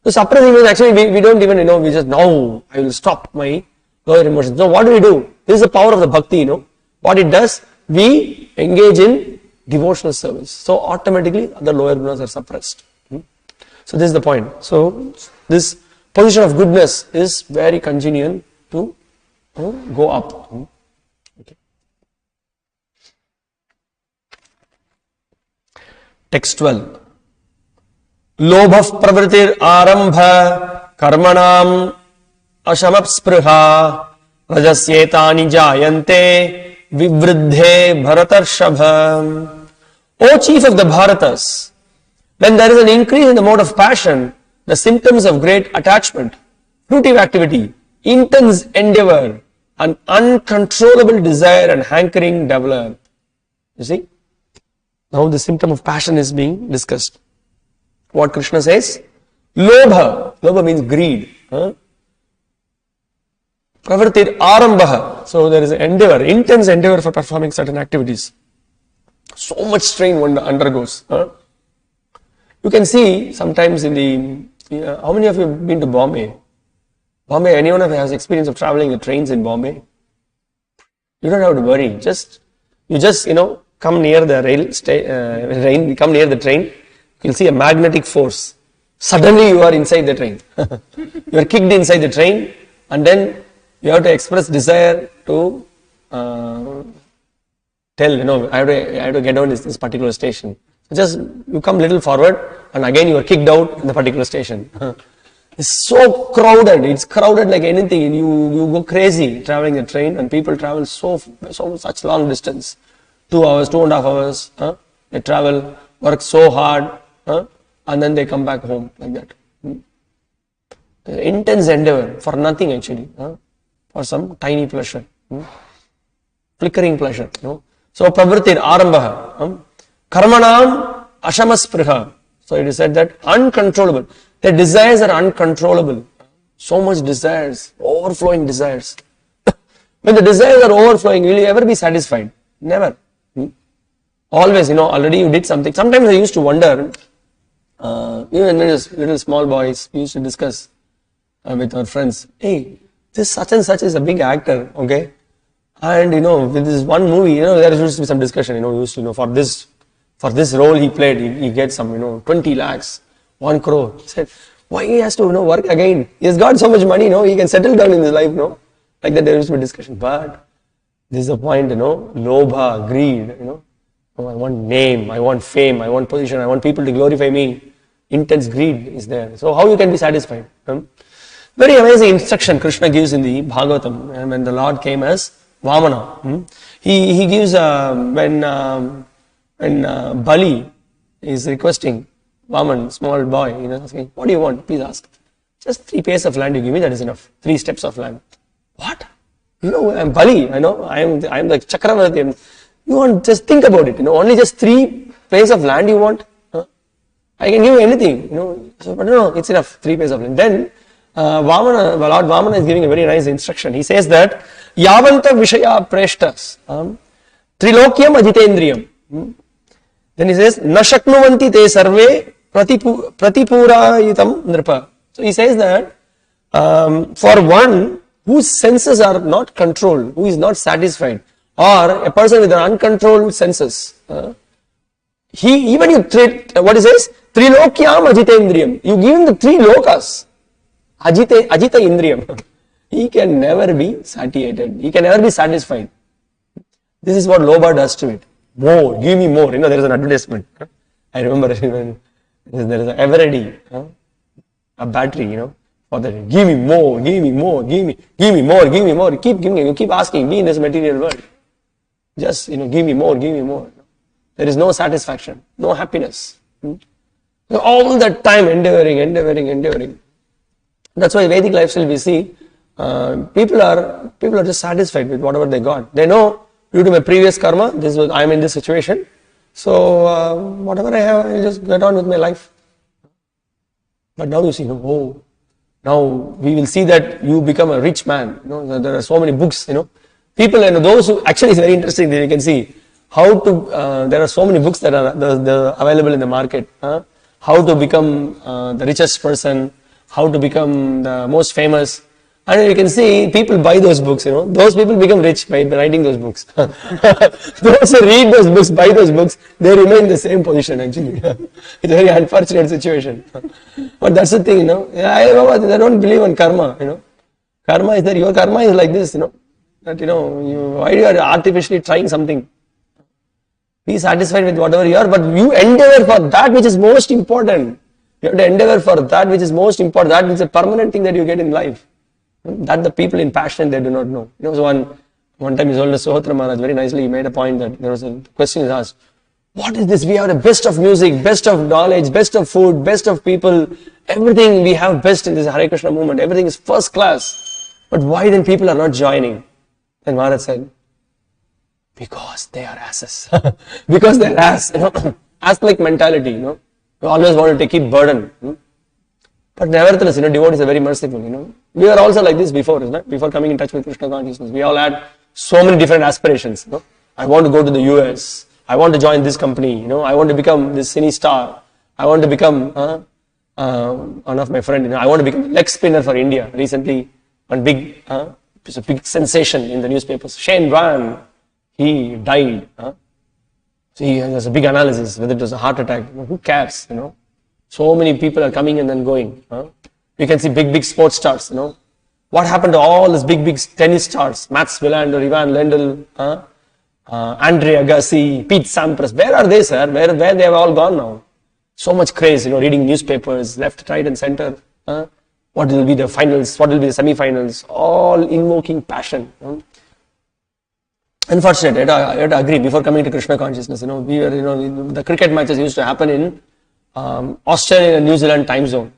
So suppressing means actually we don't even we just I will stop my lower emotions. So what do? This is the power of the bhakti, What it does, we engage in devotional service. So automatically the lower gunas are suppressed. So this is the point. So this position of goodness is very congenial to go up. Okay. Text 12. Lobhav pravritir arambha karmanam ashamapspriha rajasyetani jayante vivriddhe bharatarshabha. O chief of the Bharatas, when there is an increase in the mode of passion, the symptoms of great attachment, fruitive activity, intense endeavor, and uncontrollable desire and hankering develop. You see? Now the symptom of passion is being discussed. What Krishna says? Lobha. Lobha means greed. Pravartir arambha. So there is an endeavor, intense endeavor for performing certain activities. So much strain one undergoes. You can see sometimes in the, how many of you have been to Bombay? Bombay, anyone of you has experience of traveling the trains in Bombay? You don't have to worry. You just come near the come near the train, you'll see a magnetic force. Suddenly you are inside the train. You are kicked inside the train and then you have to express desire to tell, I have to get down this particular station. So just you come little forward and again you are kicked out in the particular station. It's so crowded. It's crowded like anything. You go crazy traveling the train, and people travel such long distance, 2 hours, 2.5 hours. They travel, work so hard, and then they come back home like that. Intense endeavor for nothing actually, for some tiny pleasure, flickering pleasure. So pravritir arambaha, karmanam ashamaspriha. So it is said that uncontrollable. Their desires are uncontrollable. So much desires, overflowing desires. When the desires are overflowing, will you ever be satisfied? Never. Always, already you did something. Sometimes I used to wonder, even when we were little small boys, we used to discuss with our friends, hey, this such and such is a big actor, okay? And with this one movie, there used to be some discussion, we used to, for this role he played, he gets some, 20 lakhs. 1 crore. He said, why he has to work again? He has got so much money, he can settle down in his life, Like that there used to be discussion. But this is the point, lobha, greed, I want name, I want fame, I want position, I want people to glorify me. Intense greed is there. So how you can be satisfied? Very amazing instruction Krishna gives in the Bhagavatam when the Lord came as Vamana. He gives when Bali is requesting Vaman, small boy, asking, what do you want? Please ask. Just 3 pairs of land you give me, that is enough. 3 steps of land. What? I'm Bali, I am the Chakravarti. You want, just think about it, only just 3 pairs of land you want? I can give you anything, So, but no, it's enough, 3 pairs of land. Then, Lord Vamana is giving a very nice instruction. He says that, Yavanta Vishaya Preshtas, Trilokyam Ajitendriyam. Then he says, Nashaknuvanti te sarve pratipurayitam nripa. So he says that for one whose senses are not controlled, who is not satisfied, or a person with an uncontrolled senses, even you treat, what he says, Trilokyam Ajitendriyam. You give him the 3 lokas, Ajita Indriyam. He can never be satiated. He can never be satisfied. This is what Lobha does to it. More, give me more. There is an advertisement. I remember there is a Everready, a battery, for that. Give me more, give me more, give me more, give me more. Keep giving, you keep asking, be in this material world. Just, give me more, give me more. There is no satisfaction, no happiness. So all that time endeavoring. That's why Vedic lifestyle we see, people are just satisfied with whatever they got. They know, due to my previous karma, I am in this situation. So whatever I have, I just get on with my life. But now you see, now we will see that you become a rich man. There are so many books. People, those who actually is very interesting. That you can see how to. There are so many books that are available in the market. How to become the richest person, how to become the most famous. And you can see people buy those books, those people become rich by writing those books. Those who read those books, buy those books, they remain in the same position actually. It's a very unfortunate situation. But that's the thing, I don't believe in karma, Karma is there, your karma is like this, that, why you are artificially trying something? Be satisfied with whatever you are, but you endeavor for that which is most important. You have to endeavor for that which is most important, that which is a permanent thing that you get in life. That the people in passion, they do not know. So one time His Holiness Sohotra Maharaj very nicely made a point that there was a question is asked, what is this? We have the best of music, best of knowledge, best of food, best of people, everything we have best in this Hare Krishna movement, everything is first class. But why then people are not joining? Then Maharaj said, because they are asses. Because they are ass, ass-like mentality, You always want to keep burden. But nevertheless, devotees are very merciful, We were also like this before, isn't it? Before coming in touch with Krishna consciousness. We all had so many different aspirations, I want to go to the US. I want to join this company, I want to become this cine star. I want to become, one of my friends, I want to become leg spinner for India. Recently, it's a big sensation in the newspapers. Shane Ryan, he died. See, there's a big analysis, whether it was a heart attack. Who cares, So many people are coming and then going. You can see big sports stars, who What happened to all these big tennis stars? Mats Wilander, Ivan Lendl, Andre Agassi, Pete Sampras. Where are they, sir? Where they have all gone now? So much craze, reading newspapers, left, right and center. What will be the finals? What will be the semi-finals? All invoking passion. Unfortunately, I had to agree, before coming to Krishna consciousness, we were, the cricket matches used to happen in Australia and New Zealand time zone,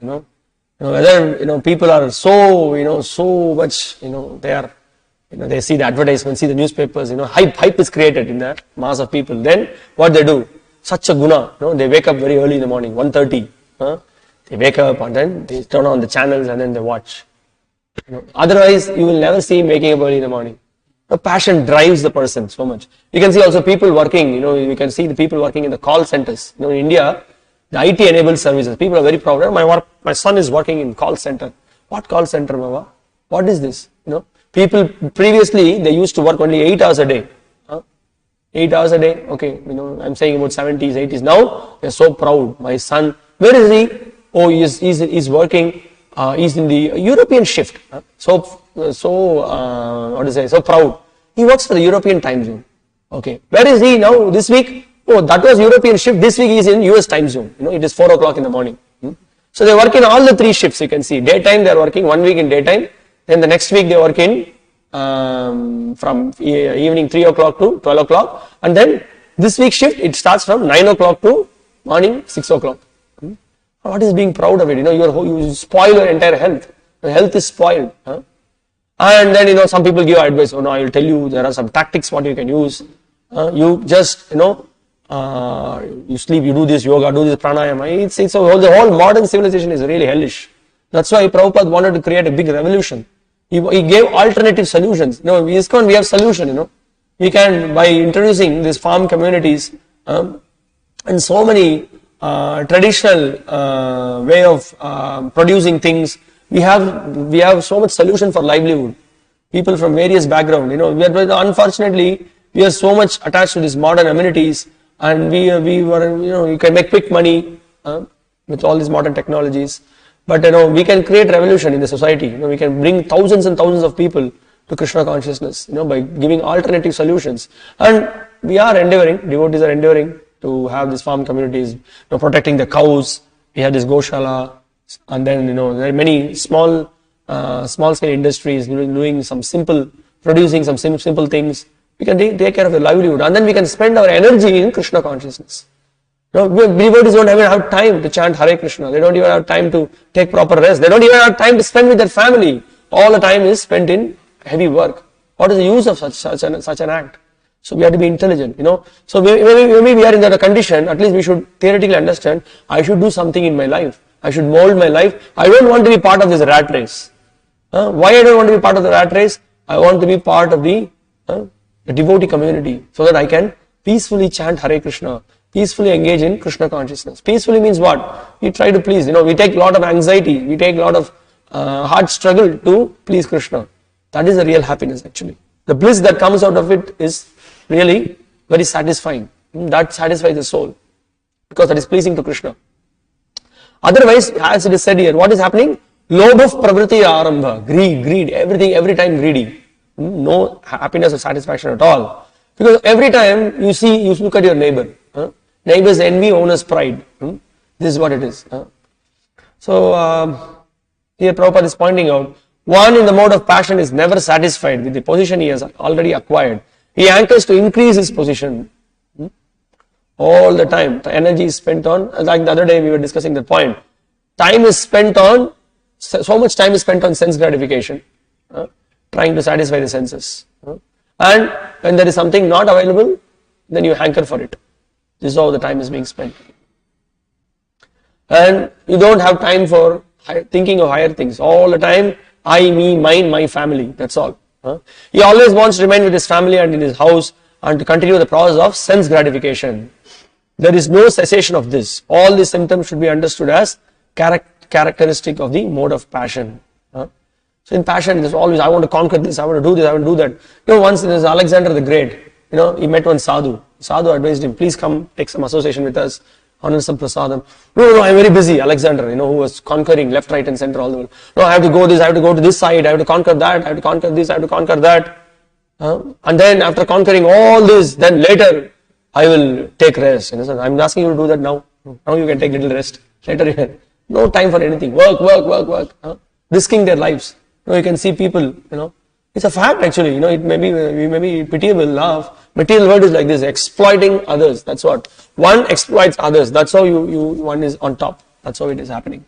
whether, people are so much, they are, they see the advertisements, see the newspapers, hype is created in the mass of people. Then what they do, such a guna, they wake up very early in the morning, 1:30, they wake up and then they turn on the channels and then they watch. Otherwise, you will never see him waking up early in the morning. The passion drives the person so much. You can see also people working, you can see the people working in the call centers. In India, the IT enabled services, people are very proud. My son is working in call center. What call center, Baba? What is this? People previously, they used to work only 8 hours a day. 8 hours a day, okay, I'm saying about 70s, 80s. Now, they're so proud. My son, where is he? Oh, he's working, he's in the European shift. So proud. He works for the European time zone. Okay, where is he now this week? Oh, that was European shift. This week he's in US time zone. It is 4 o'clock in the morning. So they work in all the 3 shifts. You can see daytime they are working 1 week in daytime. Then the next week they work in from evening 3 o'clock to 12 o'clock. And then this week's shift, it starts from 9 o'clock to morning 6 o'clock. What is being proud of it? You spoil your entire health. Your health is spoiled. And then, some people give advice. Oh no, I will tell you, there are some tactics what you can use. You just, you sleep, you do this yoga, do this pranayama. The whole modern civilization is really hellish. That's why Prabhupada wanted to create a big revolution. He gave alternative solutions. In ISKCON we have solution, We can, by introducing these farm communities, and so many traditional way of producing things, we have so much solution for livelihood. People from various background, unfortunately, we are so much attached to these modern amenities, and we were, you can make quick money with all these modern technologies. But we can create revolution in the society. We can bring thousands and thousands of people to Krishna consciousness, by giving alternative solutions. And we are endeavoring, devotees are endeavoring to have these farm communities, protecting the cows. We have this Goshala, and then there are many small scale industries doing some producing some simple things. We can take care of the livelihood, and then we can spend our energy in Krishna consciousness. Devotees don't even have time to chant Hare Krishna. They don't even have time to take proper rest. They don't even have time to spend with their family. All the time is spent in heavy work. What is the use of such an act? So we have to be intelligent, So maybe we are in that condition. At least we should theoretically understand. I should do something in my life. I should mold my life. I don't want to be part of this rat race. Why I don't want to be part of the rat race? I want to be part of the devotee community, so that I can peacefully chant Hare Krishna. Peacefully engage in Krishna consciousness. Peacefully means what? We try to please, we take a lot of anxiety, we take a lot of hard struggle to please Krishna. That is the real happiness actually. The bliss that comes out of it is really very satisfying. That satisfies the soul, because that is pleasing to Krishna. Otherwise, as it is said here, what is happening? Lobha pravriti arambha, greed, every time greedy. No happiness or satisfaction at all. Because every time you look at your neighbor. Neighbor's envy, owner's pride. This is what it is. So, here Prabhupada is pointing out, one in the mode of passion is never satisfied with the position he has already acquired. He hankers to increase his position. All the time. The energy is spent on, like the other day we were discussing that point. So much time is spent on sense gratification. Trying to satisfy the senses. And when there is something not available, then you hanker for it. This is how the time is being spent. And you don't have time for thinking of higher things. All the time, I, me, mine, my family. That's all. He always wants to remain with his family and in his house and to continue the process of sense gratification. There is no cessation of this. All these symptoms should be understood as characteristic of the mode of passion. So in passion, there's always, I want to conquer this, I want to do this, I want to do that. Once there's Alexander the Great, he met one sadhu. Sadhu advised him, please come take some association with us. honor some prasadam. No, I'm very busy. Alexander, who was conquering left, right and center all the world. No, I have to go this, I have to go to this side, I have to conquer that, I have to conquer this, I have to conquer that. And then after conquering all this, then later I will take rest. I'm asking you to do that now. Now you can take little rest. Later, no time for anything. Work. Risking their lives. You can see people, it's a fact actually, it may be, we may be pitiable, laugh. Material world is like this, exploiting others. That's what. One exploits others. That's how one is on top. That's how it is happening.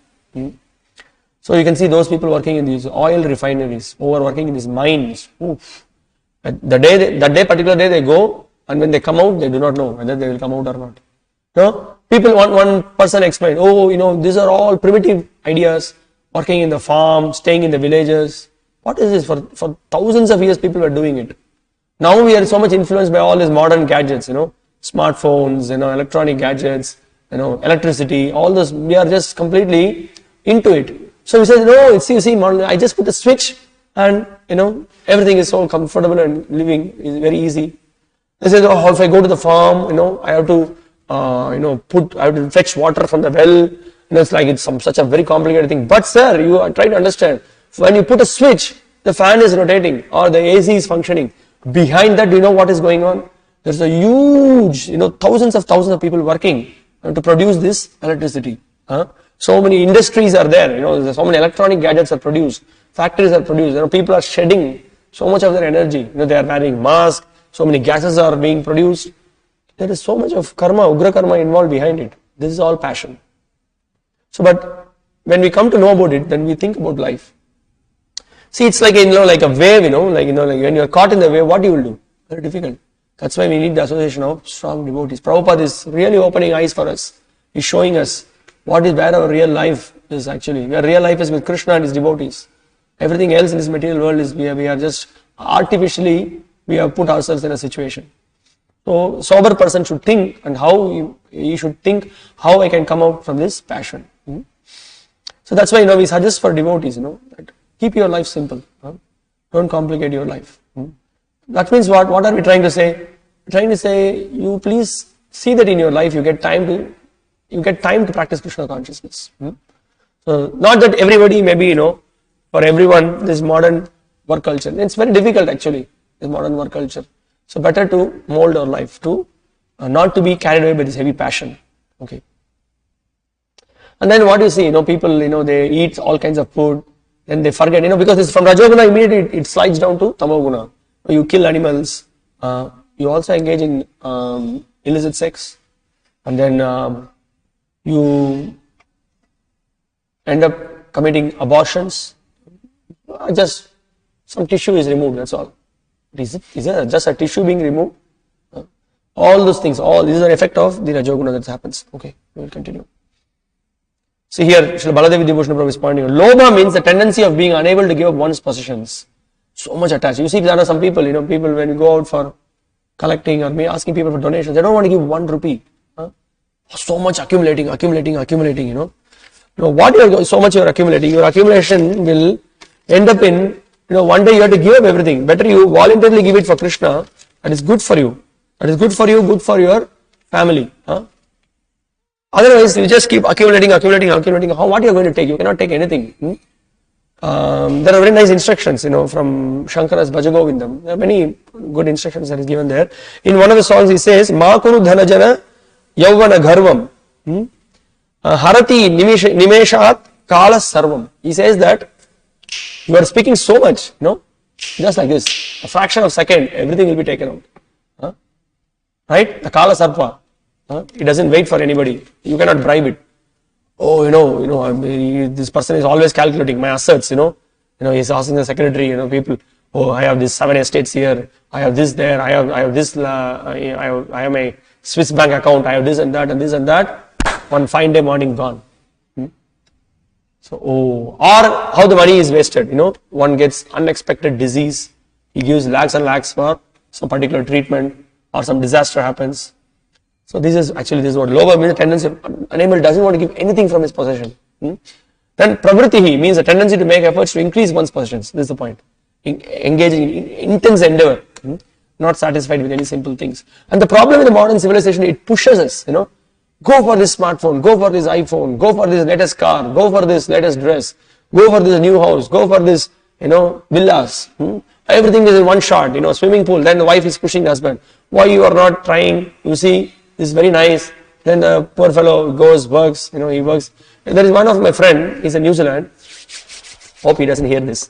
So you can see those people working in these oil refineries, overworking in these mines. Oof. Particular day they go, and when they come out, they do not know whether they will come out or not. No? People, one person explained, these are all primitive ideas, working in the farm, staying in the villages. What is this? For thousands of years people were doing it. Now we are so much influenced by all these modern gadgets, smartphones, electronic gadgets, electricity, all this, we are just completely into it. So we say, no, you see, I just put a switch and, everything is so comfortable and living is very easy. They say, if I go to the farm, I have to, I have to fetch water from the well. It's like it's such a very complicated thing. But sir, you are trying to understand. When you put a switch, the fan is rotating or the AC is functioning. Behind that, do you know what is going on? There's a huge, thousands of people working to produce this electricity. So many industries are there. So many electronic gadgets are produced. Factories are produced. People are shedding so much of their energy. They are wearing masks. So many gases are being produced. There is so much of karma, ugra karma involved behind it. This is all passion. So, but when we come to know about it, then we think about life. See, it's like like a wave, like when you are caught in the wave, what you will do? Very difficult. That's why we need the association of strong devotees. Prabhupada is really opening eyes for us. He's showing us where our real life is actually. Where real life is with Krishna and his devotees. Everything else in this material world is we are just artificially, we have put ourselves in a situation. So, sober person should think and how he should think how I can come out from this passion. So that's why we suggest for devotees, that keep your life simple. Don't complicate your life. That means what? What are we trying to say? We're trying to say, you please see that in your life you get time to practice Krishna consciousness. So not that everybody maybe, for everyone, this modern work culture. It's very difficult actually, this modern work culture. So better to mold our life to not to be carried away by this heavy passion. Okay. And then what you see, people, they eat all kinds of food, then they forget, because it's from Rajoguna, immediately it slides down to Tamoguna. You kill animals, you also engage in illicit sex, and then you end up committing abortions. Just some tissue is removed, that's all. Is it just a tissue being removed? All those things, these are an effect of the Rajoguna that happens. Okay, we will continue. See here, Srila Baladevi Devotional Prabhu is pointing out, Lobha means the tendency of being unable to give up one's possessions. So much attached. You see, there are some people, people when you go out for collecting or asking people for donations, they don't want to give 1 rupee. So much accumulating. What so much you are accumulating, your accumulation will end up in, one day you have to give up everything. Better you voluntarily give it for Krishna. That is good for you. That is good for you, good for your family. Otherwise, you just keep accumulating. What you are going to take? You cannot take anything. There are very nice instructions, from Shankara's Bhajagovindam. There are many good instructions that is given there. In one of the songs, he says, Ma kuru dhanajana yavvana gharvam harati nimeshat kala sarvam. He says that you are speaking so much, just like this. A fraction of a second, everything will be taken out. Right? The kala sarpa. It doesn't wait for anybody. You cannot bribe it. This person is always calculating my assets, he's asking the secretary, people, I have this 7 estates here, I have this there, I have this, I have my Swiss bank account, I have this and that and this and that. One fine day morning gone. So, or how the money is wasted, one gets unexpected disease, he gives lakhs and lakhs for some particular treatment, or some disaster happens. So this is what Lobha means, the tendency of an animal doesn't want to give anything from his possession. Then Pravritihi means a tendency to make efforts to increase one's possessions. This is the point. Engaging in intense endeavor, not satisfied with any simple things. And the problem in the modern civilization, it pushes us, Go for this smartphone, go for this iPhone, go for this latest car, go for this latest dress, go for this new house, go for this, villas. Everything is in one shot, swimming pool. Then the wife is pushing the husband. Why you are not trying? You see, this is very nice. Then the poor fellow goes, works, he works. And there is one of my friend, he's in New Zealand. Hope he doesn't hear this.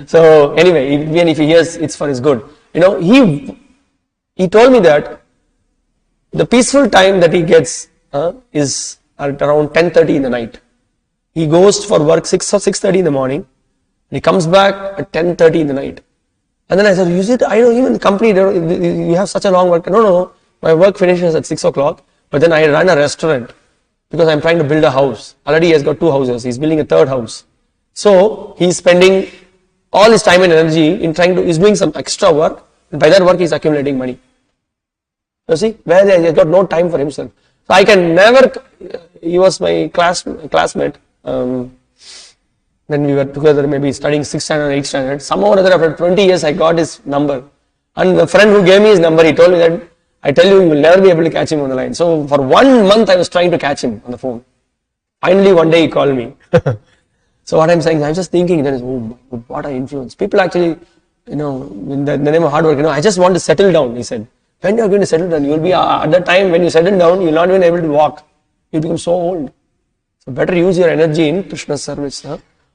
So anyway, even if he hears, it's for his good. He told me that the peaceful time that he gets is at around 10:30 in the night. He goes for work 6 or 6:30 in the morning. And he comes back at 10:30 in the night. And then I said, you see, I know even the company, you have such a long work. No, my work finishes at 6 o'clock, but then I run a restaurant because I'm trying to build a house. Already he has got 2 houses. He's building a 3rd house. So he's spending all his time and energy in he's doing some extra work, and by that work he's accumulating money. You see, where he's got no time for himself. So I can never, he was my classmate, when we were together maybe studying 6th standard, 8th standard. Somehow or other after 20 years I got his number. And the friend who gave me his number, he told me that, I tell you, you will never be able to catch him on the line. So for 1 month I was trying to catch him on the phone. Finally one day he called me. So what I'm saying, I'm just thinking, what an influence. People actually, in the name of hard work, I just want to settle down, he said. When you are going to settle down, you will be, at that time when you settle down, you will not even able to walk. You will become so old. So better use your energy in Krishna's service.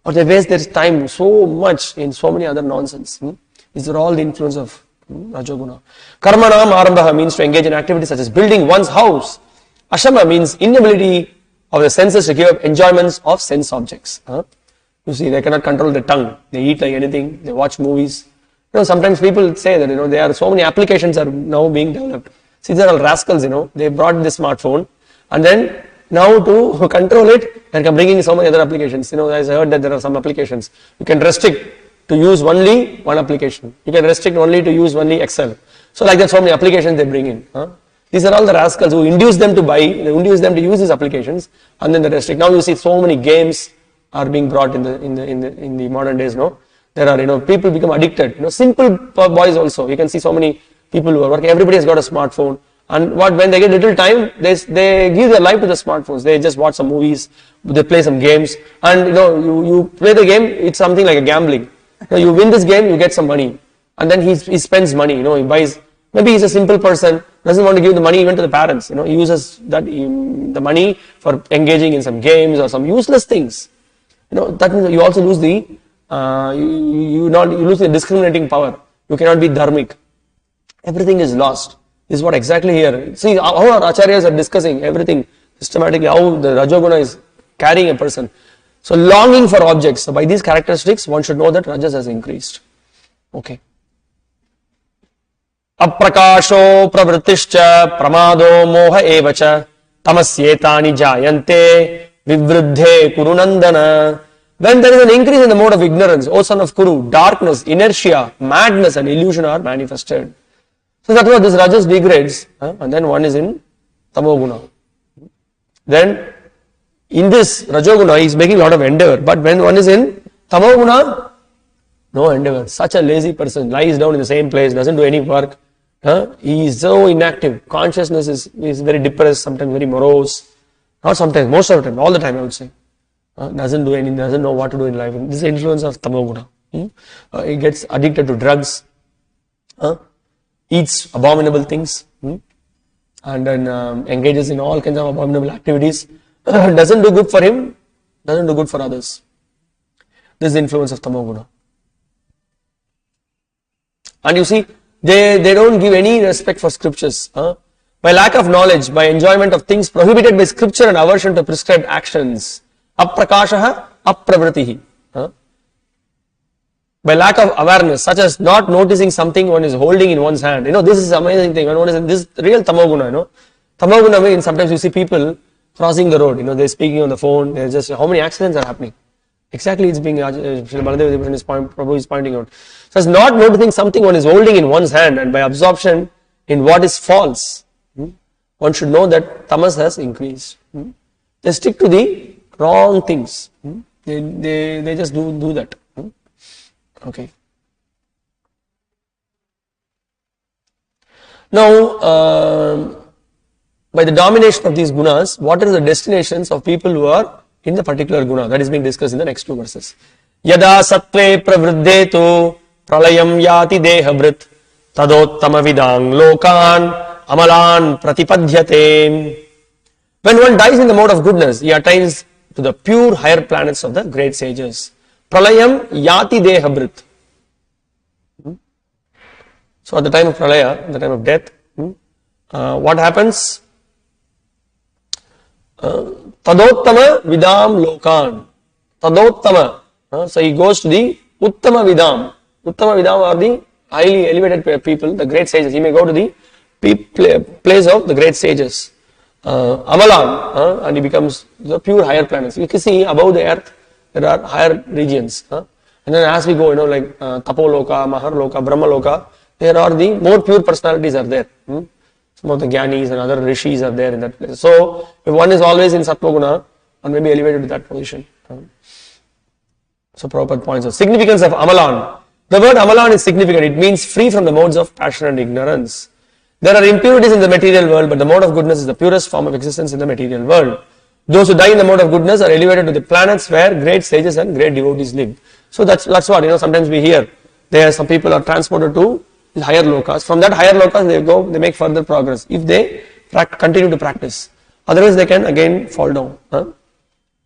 Or they waste their time so much in so many other nonsense. These are all the influence of Rajoguna. Karmanam Arambha means to engage in activities such as building one's house. Ashama means inability of the senses to give up enjoyments of sense objects. You see, they cannot control their tongue. They eat like anything. They watch movies. Sometimes people say that, there are so many applications are now being developed. See, they're all rascals, they brought the smartphone and then now to control it, they're bringing so many other applications. As I heard that there are some applications. You can restrict to use only one application. You can restrict only to use only Excel. So like that, so many applications they bring in. These are all the rascals who induce them to buy, they induce them to use these applications and then they restrict. Now you see so many games are being brought in the modern days, There are, people become addicted. Simple boys also. You can see so many people who are working. Everybody has got a smartphone. And when they get little time, they give their life to the smartphones. They just watch some movies, they play some games. And, you play the game, it's something like a gambling. You win this game, you get some money. And then he spends money, he buys. Maybe he's a simple person, doesn't want to give the money even to the parents. He uses the money for engaging in some games or some useless things. That means you also lose you lose the discriminating power. You cannot be dharmic. Everything is lost. This is what exactly here. See how our acharyas are discussing everything systematically, how the Rajoguna is carrying a person. So longing for objects. So by these characteristics, one should know that Rajas has increased. Okay. Aprakasho pravritishcha pramado moha evacha tamasyetani jayante vivruddhe kurunandana. When there is an increase in the mode of ignorance, O son of Kuru, darkness, inertia, madness and illusion are manifested. So that's why this Rajas degrades, and then one is in Tamoguna. Then in this Rajoguna he is making a lot of endeavor, but when one is in Tamoguna, no endeavor. Such a lazy person, lies down in the same place, doesn't do any work. He is so inactive. Consciousness is very depressed, sometimes very morose. Not sometimes, most of the time, all the time I would say. Doesn't do anything, doesn't know what to do in life. This is the influence of Tamoguna. He gets addicted to drugs, eats abominable things, and then engages in all kinds of abominable activities. Doesn't do good for him, doesn't do good for others. This is the influence of Tamoguna. And you see, they don't give any respect for scriptures. By lack of knowledge, by enjoyment of things prohibited by scripture and aversion to prescribed actions. Aprakashaha apravritihi. By lack of awareness, such as not noticing something one is holding in one's hand. This is amazing thing. When one is in this real Tamoguna, Tamoguna means sometimes you see people crossing the road, they're speaking on the phone, there's just how many accidents are happening. Exactly, it's being Prabhu is pointing out. So it's not noticing something one is holding in one's hand, and by absorption in what is false, one should know that tamas has increased. They stick to the wrong things. They just do that. Okay. Now, by the domination of these gunas, what are the destinations of people who are in the particular guna? That is being discussed in the next two verses. Yada sattve pravriddetu pralayam yati dehabrit tadottama vidang lokan amalan pratipadhyate. When one dies in the mode of goodness, he attains to the pure higher planets of the great sages. Pralayam yati dehabrit. So at the time of pralaya, the time of death, what happens? Tadottama vidam lokan. Tadottama. So he goes to the uttama vidam. Uttama vidam are the highly elevated people, the great sages. He may go to the place of the great sages. Amalan, and he becomes the pure higher planets. You can see above the earth there are higher regions. And then as we go, like Tapoloka, Maharloka, Brahmaloka, there are the more pure personalities are there. Some of the Gyanis and other Rishis are there in that place. So, if one is always in Sattva-guna, one may be elevated to that position. So, Prabhupada points out significance of Amalan. The word Amalan is significant. It means free from the modes of passion and ignorance. There are impurities in the material world, but the mode of goodness is the purest form of existence in the material world. Those who die in the mode of goodness are elevated to the planets where great sages and great devotees live. So, that's what, sometimes we hear. Some people are transported to higher lokas. From that higher lokas, they make further progress if they continue to practice. Otherwise, they can again fall down.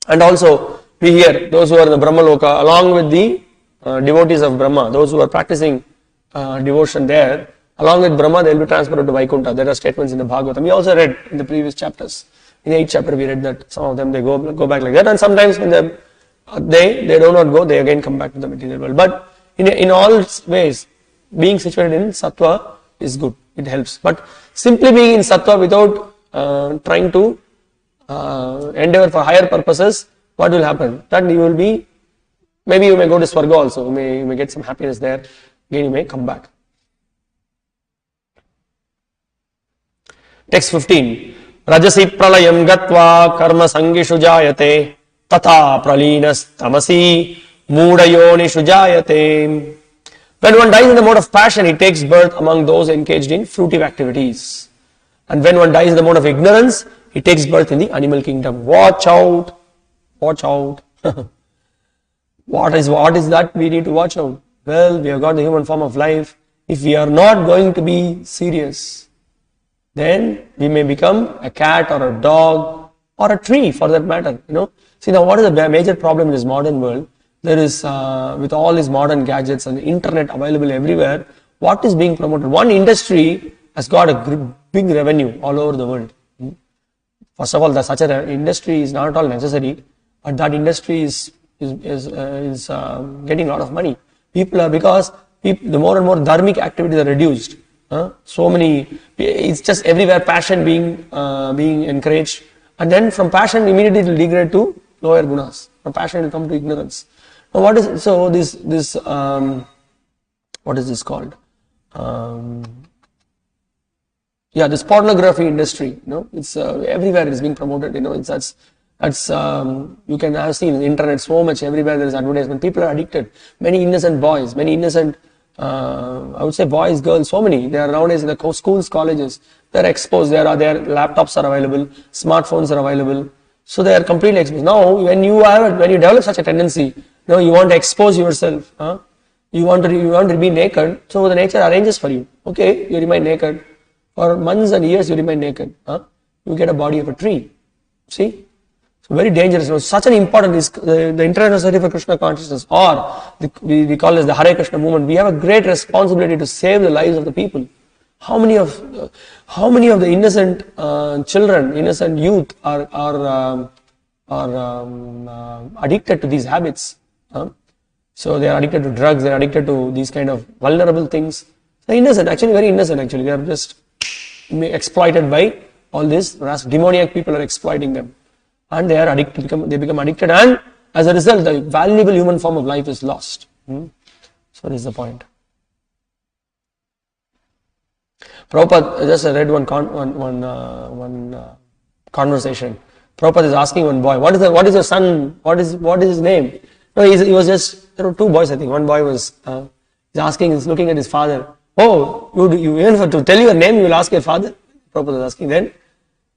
And also, we hear those who are in the Brahma loka, along with the devotees of Brahma, those who are practicing devotion there, along with Brahma, they will be transported to Vaikuntha. There are statements in the Bhagavad. We also read in the previous chapters. In the 8th chapter, we read that some of them they go back like that, and sometimes when they do not go, they again come back to the material world. But in all ways, being situated in sattva is good, it helps. But simply being in sattva without trying to endeavor for higher purposes, what will happen? That you will be, maybe you may go to Swarga also, you may get some happiness there, again you may come back. Text 15. Rajasi pralayam gatva karma sangishu jayate tatha pralinas tamasi mudayonishu jayate. When one dies in the mode of passion, he takes birth among those engaged in fruitive activities. And when one dies in the mode of ignorance, he takes birth in the animal kingdom. Watch out! Watch out! What is that we need to watch out? Well, we have got the human form of life. If we are not going to be serious, then we may become a cat or a dog or a tree for that matter. See now, what is the major problem in this modern world? There is, with all these modern gadgets and the internet available everywhere, what is being promoted? One industry has got a big revenue all over the world. First of all, such an industry is not at all necessary, but that industry is getting a lot of money. Because the more and more dharmic activities are reduced. So many, it's just everywhere passion being encouraged, and then from passion immediately it will degrade to lower gunas. From passion it will come to ignorance. Now what is this what is this called? This pornography industry. It's everywhere it is being promoted. That's you can have seen on the internet so much. Everywhere there is advertisement. People are addicted. Many innocent boys, many innocent I would say boys, girls, so many. They are nowadays in the schools, colleges. They are exposed. Their laptops are available, smartphones are available. So they are completely exposed. Now, when you develop such a tendency, you want to expose yourself. You want to be naked. So the nature arranges for you. Okay, you remain naked for months and years. You remain naked. You get a body of a tree. See. Very dangerous. Such an important is the International Society for Krishna Consciousness, or we call it the Hare Krishna movement. We have a great responsibility to save the lives of the people. How many of the innocent children, innocent youth are addicted to these habits? So they are addicted to drugs. They are addicted to these kind of vulnerable things. They are innocent, actually very innocent. Actually, they are just exploited by all this. Demoniac people are exploiting them. And they are addicted, they become addicted, and as a result, the valuable human form of life is lost. So this is the point. Prabhupada, just I read one conversation. Prabhupada is asking one boy, what is your son? What is his name? No, he was just, there were two boys, I think. One boy was he's looking at his father. Oh, you even to tell your name, you will ask your father? Prabhupada is asking. Then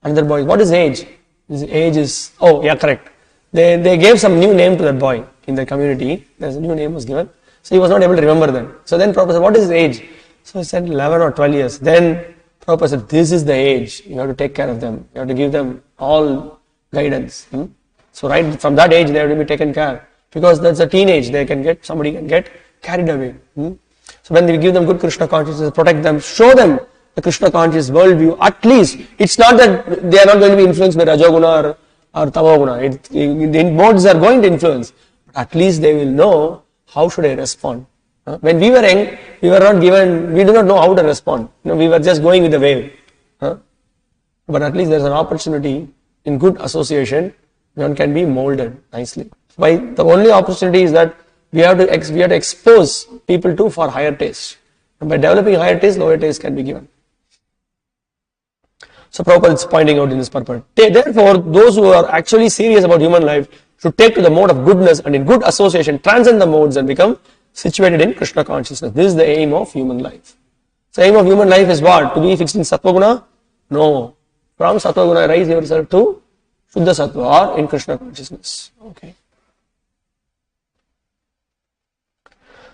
Another boy, what is age? His age is, oh yeah, correct. They gave some new name to that boy in the community. There's a new name was given. So he was not able to remember them. So then Prabhupada said, what is his age? So he said 11 or 12 years. Then Prabhupada said, this is the age. You have to take care of them. You have to give them all guidance. So right from that age, they have to be taken care. Because that's a teenage. Somebody can get carried away. So when we give them good Krishna consciousness, protect them, show them the Krishna conscious worldview, at least, it's not that they are not going to be influenced by Rajoguna or Tamoguna. The modes are going to influence. But at least they will know how should I respond. When we were young, we do not know how to respond. We were just going with the wave. But at least there's an opportunity in good association, one can be molded nicely. The only opportunity is that we have to expose people to for higher taste. And by developing higher taste, lower taste can be given. So Prabhupada is pointing out in this purport. Therefore, those who are actually serious about human life should take to the mode of goodness and in good association transcend the modes and become situated in Krishna consciousness. This is the aim of human life. So aim of human life is what? To be fixed in Sattva Guna? No. From Sattva Guna, raise yourself to Shuddha Sattva or in Krishna consciousness. Okay.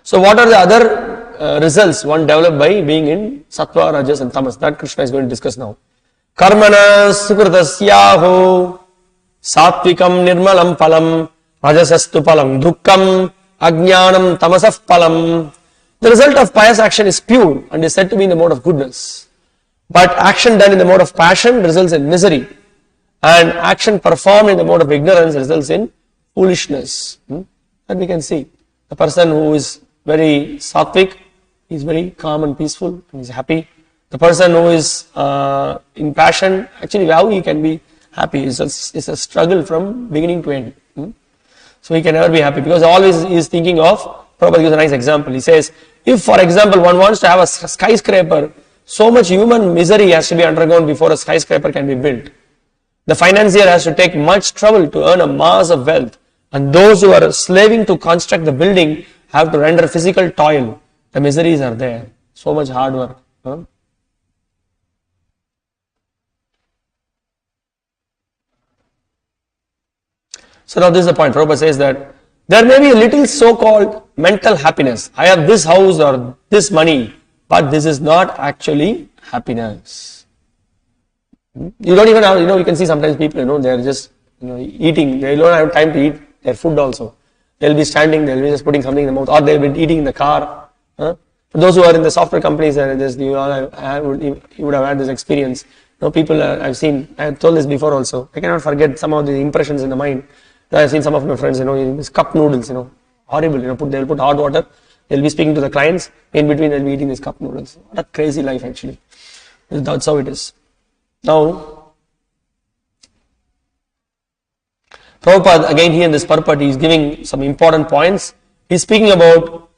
So what are the other results one developed by being in Sattva, Rajas and Tamas? That Krishna is going to discuss now. Karmana sukritasyaho satvikam nirmalam palam rajasastu palam dukkam ajnanam tamasaf palam. The result of pious action is pure and is said to be in the mode of goodness. But action done in the mode of passion results in misery. And action performed in the mode of ignorance results in foolishness. That we can see. The person who is very sattvic, he is very calm and peaceful, and is happy. The person who is in passion, actually how he can be happy is a struggle from beginning to end. So he can never be happy because always he is thinking of, Prabhupada gives a nice example. He says, if for example one wants to have a skyscraper, so much human misery has to be undergone before a skyscraper can be built. The financier has to take much trouble to earn a mass of wealth, and those who are slaving to construct the building have to render physical toil. The miseries are there. So much hard work. So now this is the point. Prabhupada says that there may be a little so-called mental happiness. I have this house or this money, but this is not actually happiness. You don't even have, you can see sometimes people, they're just, eating. They don't have time to eat their food also. They'll be standing, they'll be just putting something in the mouth, or they'll be eating in the car. For those who are in the software companies, you would have had this experience. People I've seen, I have told this before also. I cannot forget some of the impressions in the mind. I've seen some of my friends, these cup noodles, horrible. They'll put hot water. They'll be speaking to the clients. In between, they'll be eating these cup noodles. What a crazy life, actually. That's how it is. Now, Prabhupada, again here in this purport, he is giving some important points. He is speaking about,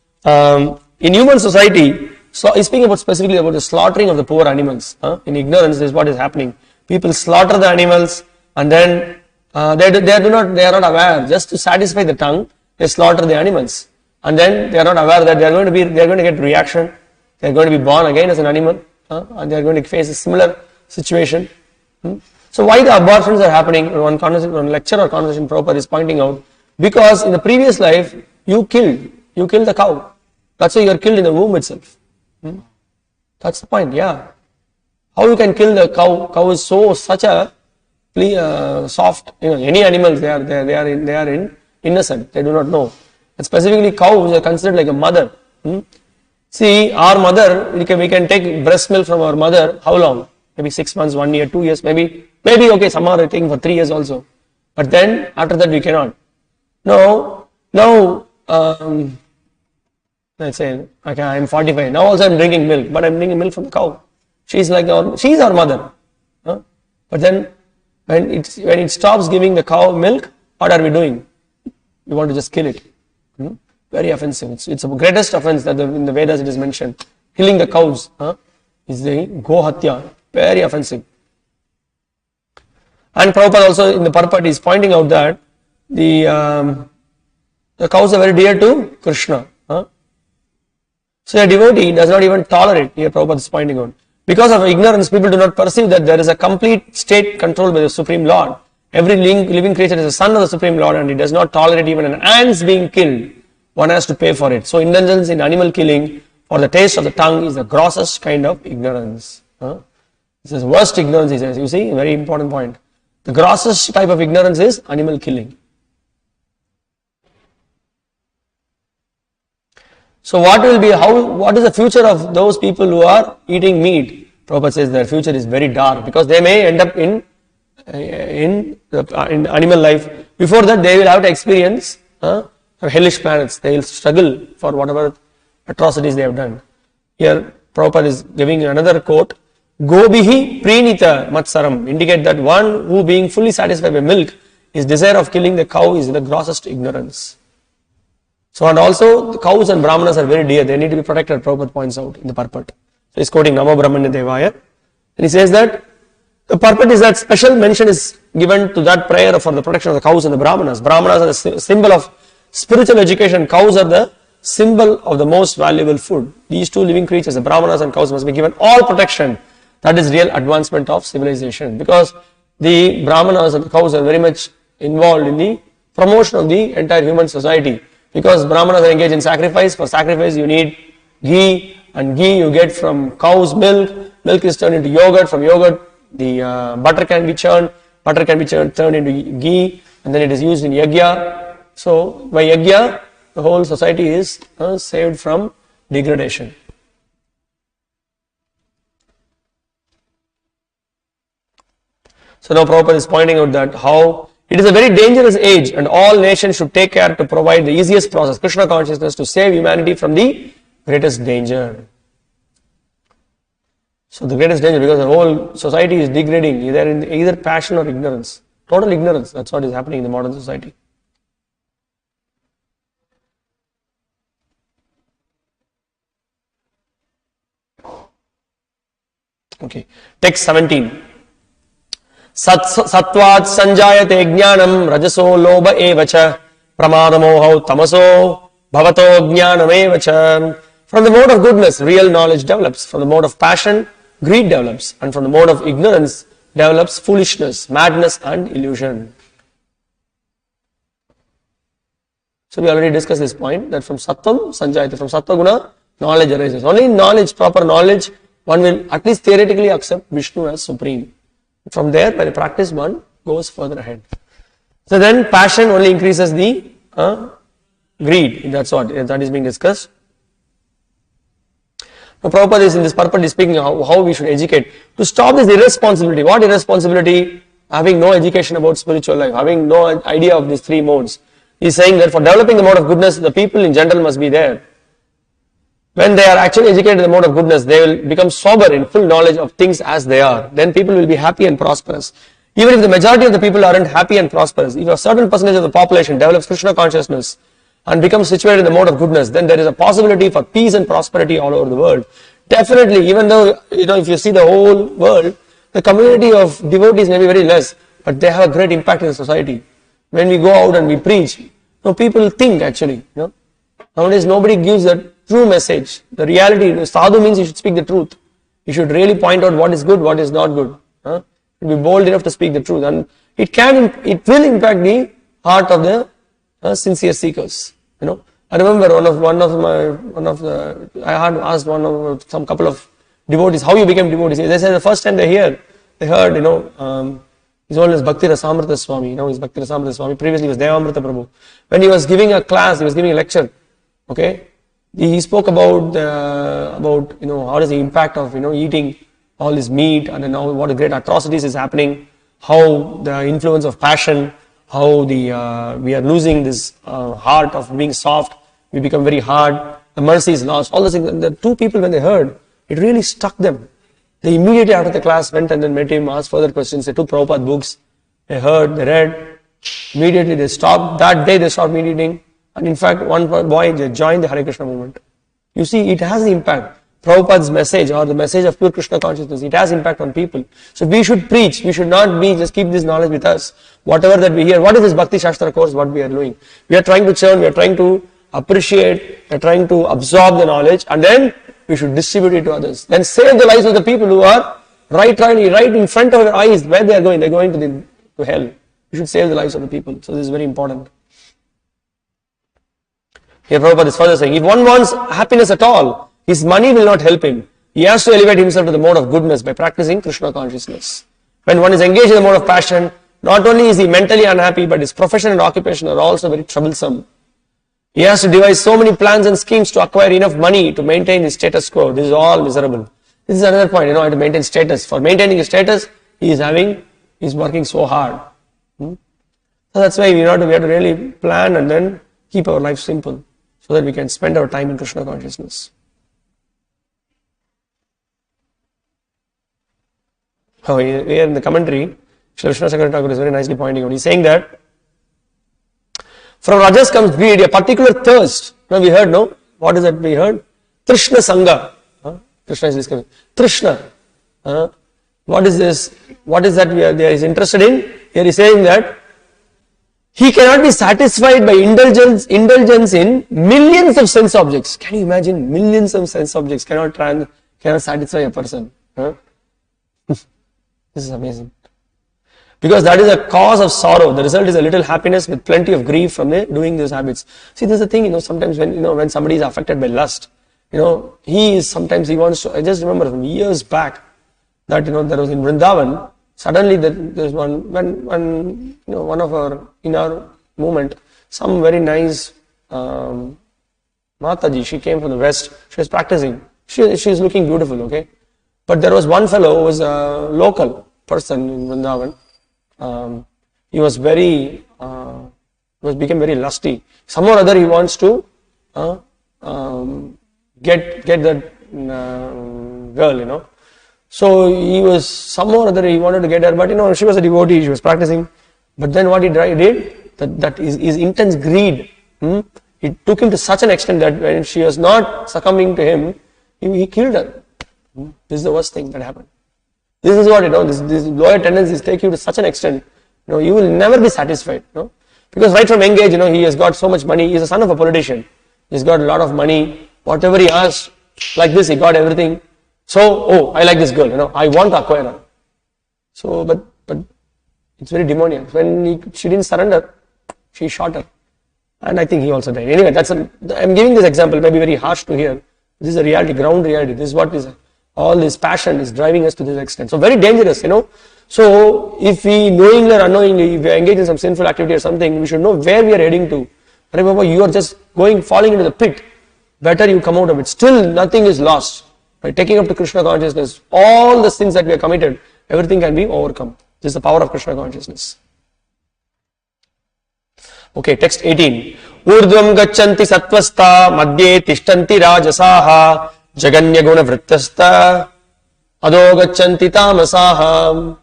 in human society, so he's speaking about specifically about the slaughtering of the poor animals. In ignorance, this is what is happening. People slaughter the animals and then they are not aware. Just to satisfy the tongue, they slaughter the animals. And then they are not aware that they are going to get reaction. They are going to be born again as an animal. And they are going to face a similar situation. So why the abortions are happening? One lecture or conversation Prabhupada is pointing out, because in the previous life you killed the cow. That's why you are killed in the womb itself. That's the point. Yeah. How you can kill the cow? Cow is such a soft. Any animals they are innocent. They do not know. And specifically cows are considered like a mother. See, our mother, we can take breast milk from our mother. How long? Maybe 6 months, 1 year, 2 years, maybe okay, some are taking for 3 years also. But then after that we cannot. Now, let's say, okay, I'm 45. Now also I'm drinking milk, but I'm drinking milk from the cow. She's our mother. But then when it stops giving the cow milk, what are we doing? We want to just kill it. Very offensive. It's the greatest offense that in the Vedas it is mentioned. Killing the cows is the Gohatya. Very offensive. And Prabhupada also in the purport is pointing out that the cows are very dear to Krishna. So a devotee does not even tolerate, here Prabhupada is pointing out, Because of ignorance, people do not perceive that there is a complete state controlled by the Supreme Lord. Every living creature is a son of the Supreme Lord, and he does not tolerate even an ant being killed. One has to pay for it. So indulgence in animal killing for the taste of the tongue is the grossest kind of ignorance. This is worst ignorance, he says. You see, very important point. The grossest type of ignorance is animal killing. So what is the future of those people who are eating meat? Prabhupada says their future is very dark, because they may end up in animal life. Before that, they will have to experience hellish planets. They will struggle for whatever atrocities they have done. Here, Prabhupada is giving another quote. Gobihi prinita matsaram, indicate that one who, being fully satisfied by milk, his desire of killing the cow is the grossest ignorance. So, and also the cows and brahmanas are very dear. They need to be protected, Prabhupada points out in the purport. So he's quoting Namo Brahmanya Devaya. And he says that the purport is that special mention is given to that prayer for the protection of the cows and the brahmanas. Brahmanas are the symbol of spiritual education. Cows are the symbol of the most valuable food. These two living creatures, the brahmanas and cows, must be given all protection. That is real advancement of civilization. Because the brahmanas and the cows are very much involved in the promotion of the entire human society. Because brahmanas are engaged in sacrifice. For sacrifice you need ghee, and ghee you get from cow's milk. Milk is turned into yogurt. From yogurt the butter can be churned. Butter can be turned into ghee, and then it is used in yajna. So by yajna the whole society is saved from degradation. So now Prabhupada is pointing out that how it is a very dangerous age, and all nations should take care to provide the easiest process, Krishna consciousness, to save humanity from the greatest danger. So the greatest danger, because the whole society is degrading, either passion or ignorance. Total ignorance, that's what is happening in the modern society. Okay, text 17. Sattvat sanjayate jnanam rajaso loba evacha pramadamohau tamaso bhavato jnanam evacha. From the mode of goodness, real knowledge develops. From the mode of passion, greed develops. And from the mode of ignorance, develops foolishness, madness and illusion. So we already discussed this point, that from sattvam sanjayate, from sattva guna, knowledge arises. Only in knowledge, proper knowledge, one will at least theoretically accept Vishnu as supreme. From there, by the practice, one goes further ahead. So then passion only increases the greed. That's what that is being discussed. Now Prabhupada is in this purport is speaking how we should educate to stop this irresponsibility. What irresponsibility? Having no education about spiritual life, having no idea of these three modes. He is saying that for developing the mode of goodness, the people in general must be there. When they are actually educated in the mode of goodness, they will become sober in full knowledge of things as they are. Then people will be happy and prosperous. Even if the majority of the people aren't happy and prosperous, if a certain percentage of the population develops Krishna consciousness and becomes situated in the mode of goodness, then there is a possibility for peace and prosperity all over the world. Definitely, even though, if you see the whole world, the community of devotees may be very less, but they have a great impact in the society. When we go out and we preach, people think actually, Nowadays nobody gives the true message. The reality, sadhu means you should speak the truth. You should really point out what is good, what is not good. Be bold enough to speak the truth, and it will impact the heart of the sincere seekers. I remember I had asked some couple of devotees how you became devotees. They said the first time they heard, his name is Bhakti Rasamrita Swami. Now he's Bhakti Rasamrita Swami. Previously he was Devamrita Prabhu. When he was giving a class, he was giving a lecture. Okay, he spoke about how does the impact of eating all this meat, and then what a great atrocities is happening, how the influence of passion, how we are losing this heart of being soft, we become very hard, the mercy is lost, all those things. The two people, when they heard, it really struck them. They immediately after the class went and then met him, asked further questions. They took Prabhupada books, they heard, they read. Immediately they stopped. That day they stopped meat eating. And in fact, one boy joined the Hare Krishna movement. You see, it has an impact. Prabhupada's message, or the message of pure Krishna consciousness, it has impact on people. So we should preach. We should not be just keep this knowledge with us. Whatever that we hear. What is this Bhakti-śāstra course? What we are doing? We are trying to churn. We are trying to appreciate. We are trying to absorb the knowledge, and then we should distribute it to others. Then save the lives of the people who are right in front of your eyes. Where they are going? They are going to hell. You should save the lives of the people. So this is very important. Here Prabhupada is further saying, if one wants happiness at all, his money will not help him. He has to elevate himself to the mode of goodness by practicing Krishna consciousness. When one is engaged in the mode of passion, not only is he mentally unhappy, but his profession and occupation are also very troublesome. He has to devise so many plans and schemes to acquire enough money to maintain his status quo. This is all miserable. This is another point, how to maintain status. For maintaining his status, he is working so hard. So that's why we have to really plan and then keep our life simple, so that we can spend our time in Krishna consciousness. Here in the commentary, Srila Vishnu Shankara Thakur is very nicely pointing out. He's saying that from Rajas comes greed, a particular thirst. Now we heard, no? What is that we heard? Trishna Sangha. Krishna is discussing. Trishna. What is this? What is that he is interested in? Here he is saying that he cannot be satisfied by indulgence in millions of sense objects. Can you imagine? Millions of sense objects cannot satisfy a person. This is amazing. Because that is a cause of sorrow. The result is a little happiness with plenty of grief from doing these habits. See, this is the thing, sometimes when somebody is affected by lust, he wants to, I just remember from years back that, there was in Vrindavan, suddenly there's one of our, in our movement, some very nice Mataji, she came from the west, she was practicing, she is looking beautiful, okay? But there was one fellow who was a local person in Vrindavan. He was became very lusty. Somehow or other he wants to get that girl, So he was somehow or other he wanted to get her, but she was a devotee, she was practicing. But then what he did, that his intense greed, it took him to such an extent that when she was not succumbing to him, he killed her. This is the worst thing that happened. This is what, these lower tendencies take you to such an extent, you will never be satisfied, Because right from young age, he has got so much money, he is the son of a politician, he's got a lot of money, whatever he asked, like this, he got everything. So, I like this girl, I want to acquire her. So, but it's very demoniac. When she didn't surrender, she shot her. And I think he also died. Anyway, I'm giving this example, maybe very harsh to hear. This is a reality, ground reality. This is what is all this passion is driving us to this extent. So very dangerous, So if we knowingly or unknowingly, if we are engaged in some sinful activity or something, we should know where we are heading to. Remember, you are just falling into the pit. Better you come out of it. Still, nothing is lost. By taking up to Krishna consciousness, all the sins that we have committed, everything can be overcome. This is the power of Krishna consciousness. Okay, text 18. Urdhvam gacchanti sattvasta madhye tishtanti rajasaha jaganya guna vrittasta adho gacchanti tamasaha.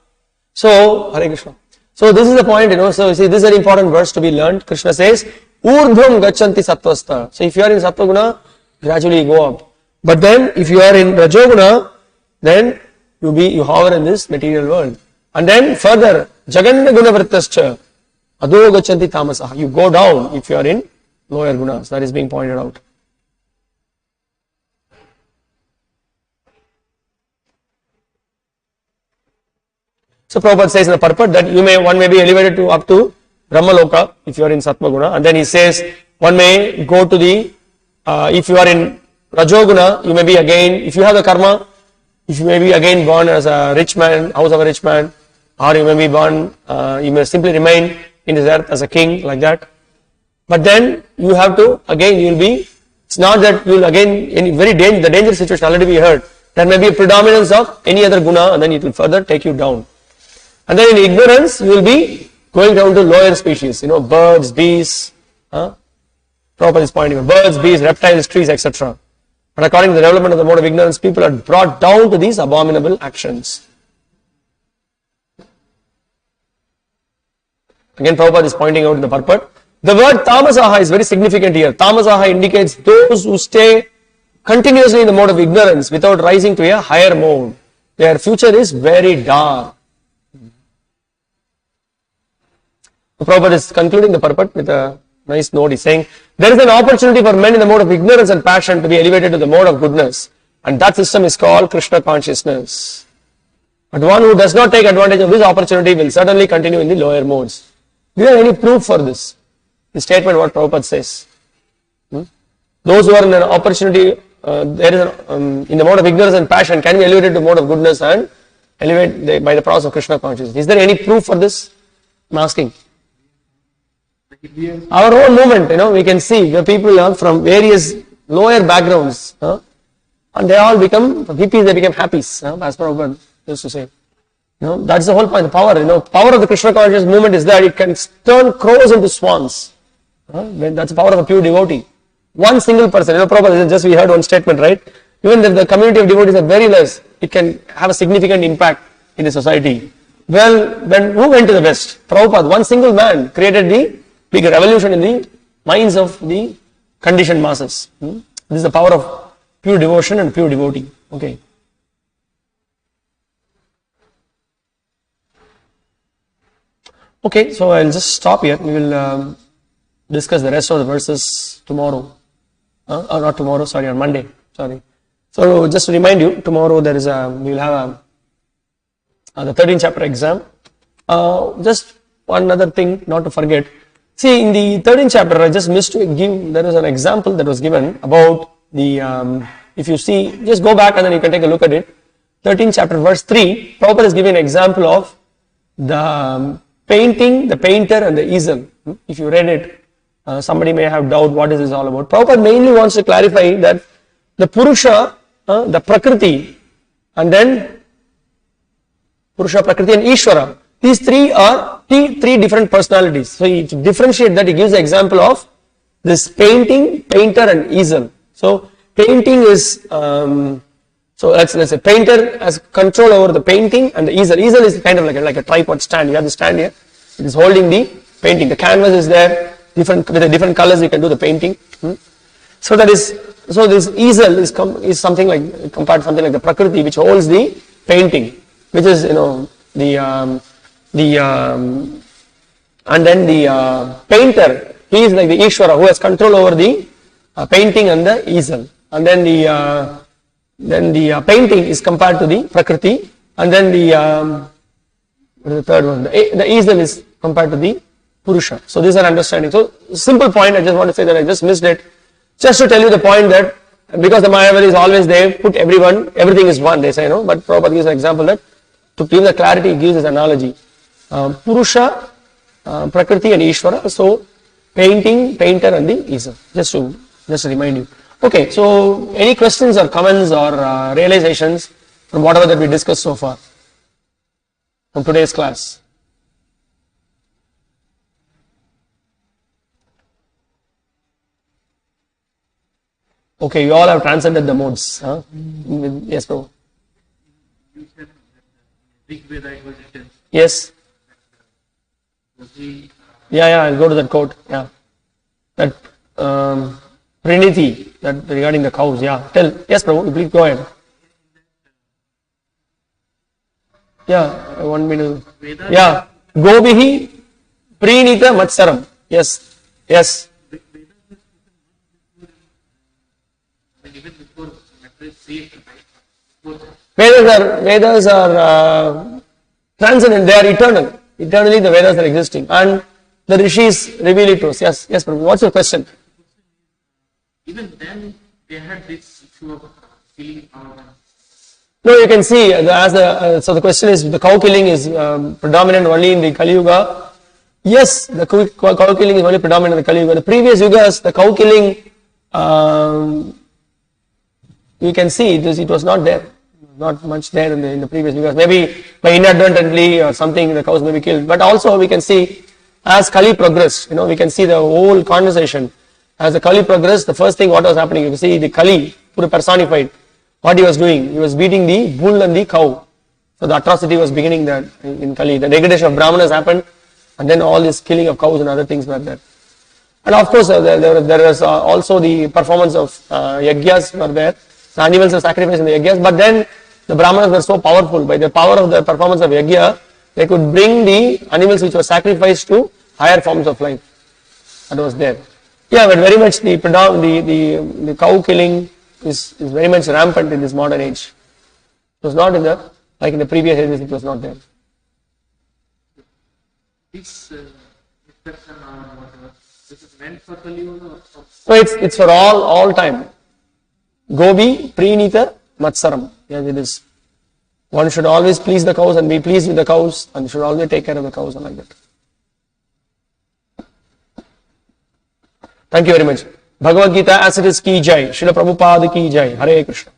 So, Hare Krishna. So this is the point, so you see, this is an important verse to be learned. Krishna says, Urdhvam gacchanti sattvasta. So if you are in sattva guna, gradually go up. But then, if you are in rajoguna, then you hover in this material world. And then further, jaganya guna vrittascha adho gacchanti tamasaha. You go down if you are in lower gunas. That is being pointed out. So Prabhupada says in the purport that one may be elevated up to Brahmaloka if you are in Sattva Guna, and then he says one may go to the if you are in Rajoguna, you may be again, if you have the karma, if you may be again born as a rich man, house of a rich man, or you may be born, you may simply remain in this earth as a king, like that. But then you have to, again you will be, it's not that you will again, the dangerous situation already we heard, there may be a predominance of any other guna and then it will further take you down. And then in ignorance, you will be going down to lower species, birds, bees, Prabhupada is pointing out, birds, bees, reptiles, trees, etc. But according to the development of the mode of ignorance, people are brought down to these abominable actions. Again, Prabhupada is pointing out in the purport. The word tamasaha is very significant here. Tamasaha indicates those who stay continuously in the mode of ignorance without rising to a higher mode. Their future is very dark. Prabhupada is concluding the purport with a nice note. He is saying, there is an opportunity for men in the mode of ignorance and passion to be elevated to the mode of goodness. And that system is called Krishna consciousness. But one who does not take advantage of this opportunity will certainly continue in the lower modes. Do you have any proof for this? The statement what Prabhupada says. Those who are in an opportunity, there is in the mode of ignorance and passion, can be elevated to mode of goodness and elevate by the process of Krishna consciousness. Is there any proof for this? I'm asking. Our own movement, we can see the people are from various lower backgrounds, and they all become hippies, they become happies, as Prabhupada used to say. That's the whole point. The power, power of the Krishna consciousness movement is that it can turn crows into swans. That's the power of a pure devotee. One single person, Prabhupada, just we heard one statement, right? Even if the community of devotees are very less, it can have a significant impact in the society. Well, who went to the West? Prabhupada, one single man created the big revolution in the minds of the conditioned masses. This is the power of pure devotion and pure devotee. Okay. Okay, so I'll just stop here. We will discuss the rest of the verses tomorrow. Or not tomorrow, sorry, on Monday. Sorry. So just to remind you, tomorrow there is we will have the 13th chapter exam. Just one other thing not to forget. See, in the 13th chapter, I just missed to give, there is an example that was given about the, if you see, just go back and then you can take a look at it. 13th chapter, verse 3, Prabhupada is giving an example of the painting, the painter and the easel. If you read it, somebody may have doubt what is this all about. Prabhupada mainly wants to clarify that the Purusha, the Prakriti, and then Purusha, Prakriti and Ishvara, these three are three different personalities. So to differentiate that, he gives the example of this painting, painter and easel. So painting is, so let's say painter has control over the painting and the easel. Easel is kind of like a tripod stand. You have the stand here. It is holding the painting. The canvas is there. With the different colors you can do the painting. So this easel is something like, compared to something like the Prakriti, which holds the painting, which is, and then the painter, he is like the Ishvara who has control over the painting and the easel. And then the painting is compared to the Prakriti, and then the third one, the easel is compared to the Purusha. So this is our understanding. So simple point, I just want to say that I just missed it. Just to tell you the point that because the Mayavadi is always there, put everything is one, they say, but Prabhupada gives an example that to give the clarity, he gives this analogy. Purusha, Prakriti and Ishvara, so painting, painter and the easel. Just to remind you. Okay, so any questions or comments or realizations from whatever that we discussed so far from today's class? Okay, you all have transcended the modes. Yes, bro. You said Big Veda it was written. Yes. Yeah, I'll go to that quote. Yeah. That Praniti, that regarding the cows. Yeah. Tell. Yes, Prabhu, please go ahead. Yeah, I want me to. Yeah. Gobihi Pranita Matsaram. Yes. Yes. Even before Vedas are transcendent, they are eternal. Eternally the Vedas are existing and the Rishis reveal it to us. Yes, Prabhu. What's your question? Even then they had this issue of killing our. No, you can see, so the question is, the cow killing is predominant only in the Kali Yuga. Yes, the cow killing is only predominant in the Kali Yuga. The previous Yugas, the cow killing, you can see it was not there, not much there in the previous Yugas. Maybe by inadvertently or something the cows may be killed. But also we can see as Kali progressed, we can see the whole conversation. As the Kali progressed, the first thing what was happening, you can see the Kali, Pura personified, what he was doing. He was beating the bull and the cow. So the atrocity was beginning there in Kali. The degradation of Brahmanas happened and then all this killing of cows and other things were there. And of course there was also the performance of yagyas were there. The animals were sacrificed in the yagyas, but then the Brahmanas were so powerful. By the power of the performance of yagya, they could bring the animals which were sacrificed to higher forms of life. That was there. Yeah, but very much the cow killing is very much rampant in this modern age. It was not in the, like in the previous ages, it was not there. This exception or whatever, this is meant for the Yuga or for... So it's for all time. Gobi, Prinita, Matsaram. Yes, it is. One should always please the cows and be pleased with the cows, and should always take care of the cows and like that. Thank you very much. Bhagavad Gita as it is ki jai. Srila Prabhupada ki jai. Hare Krishna.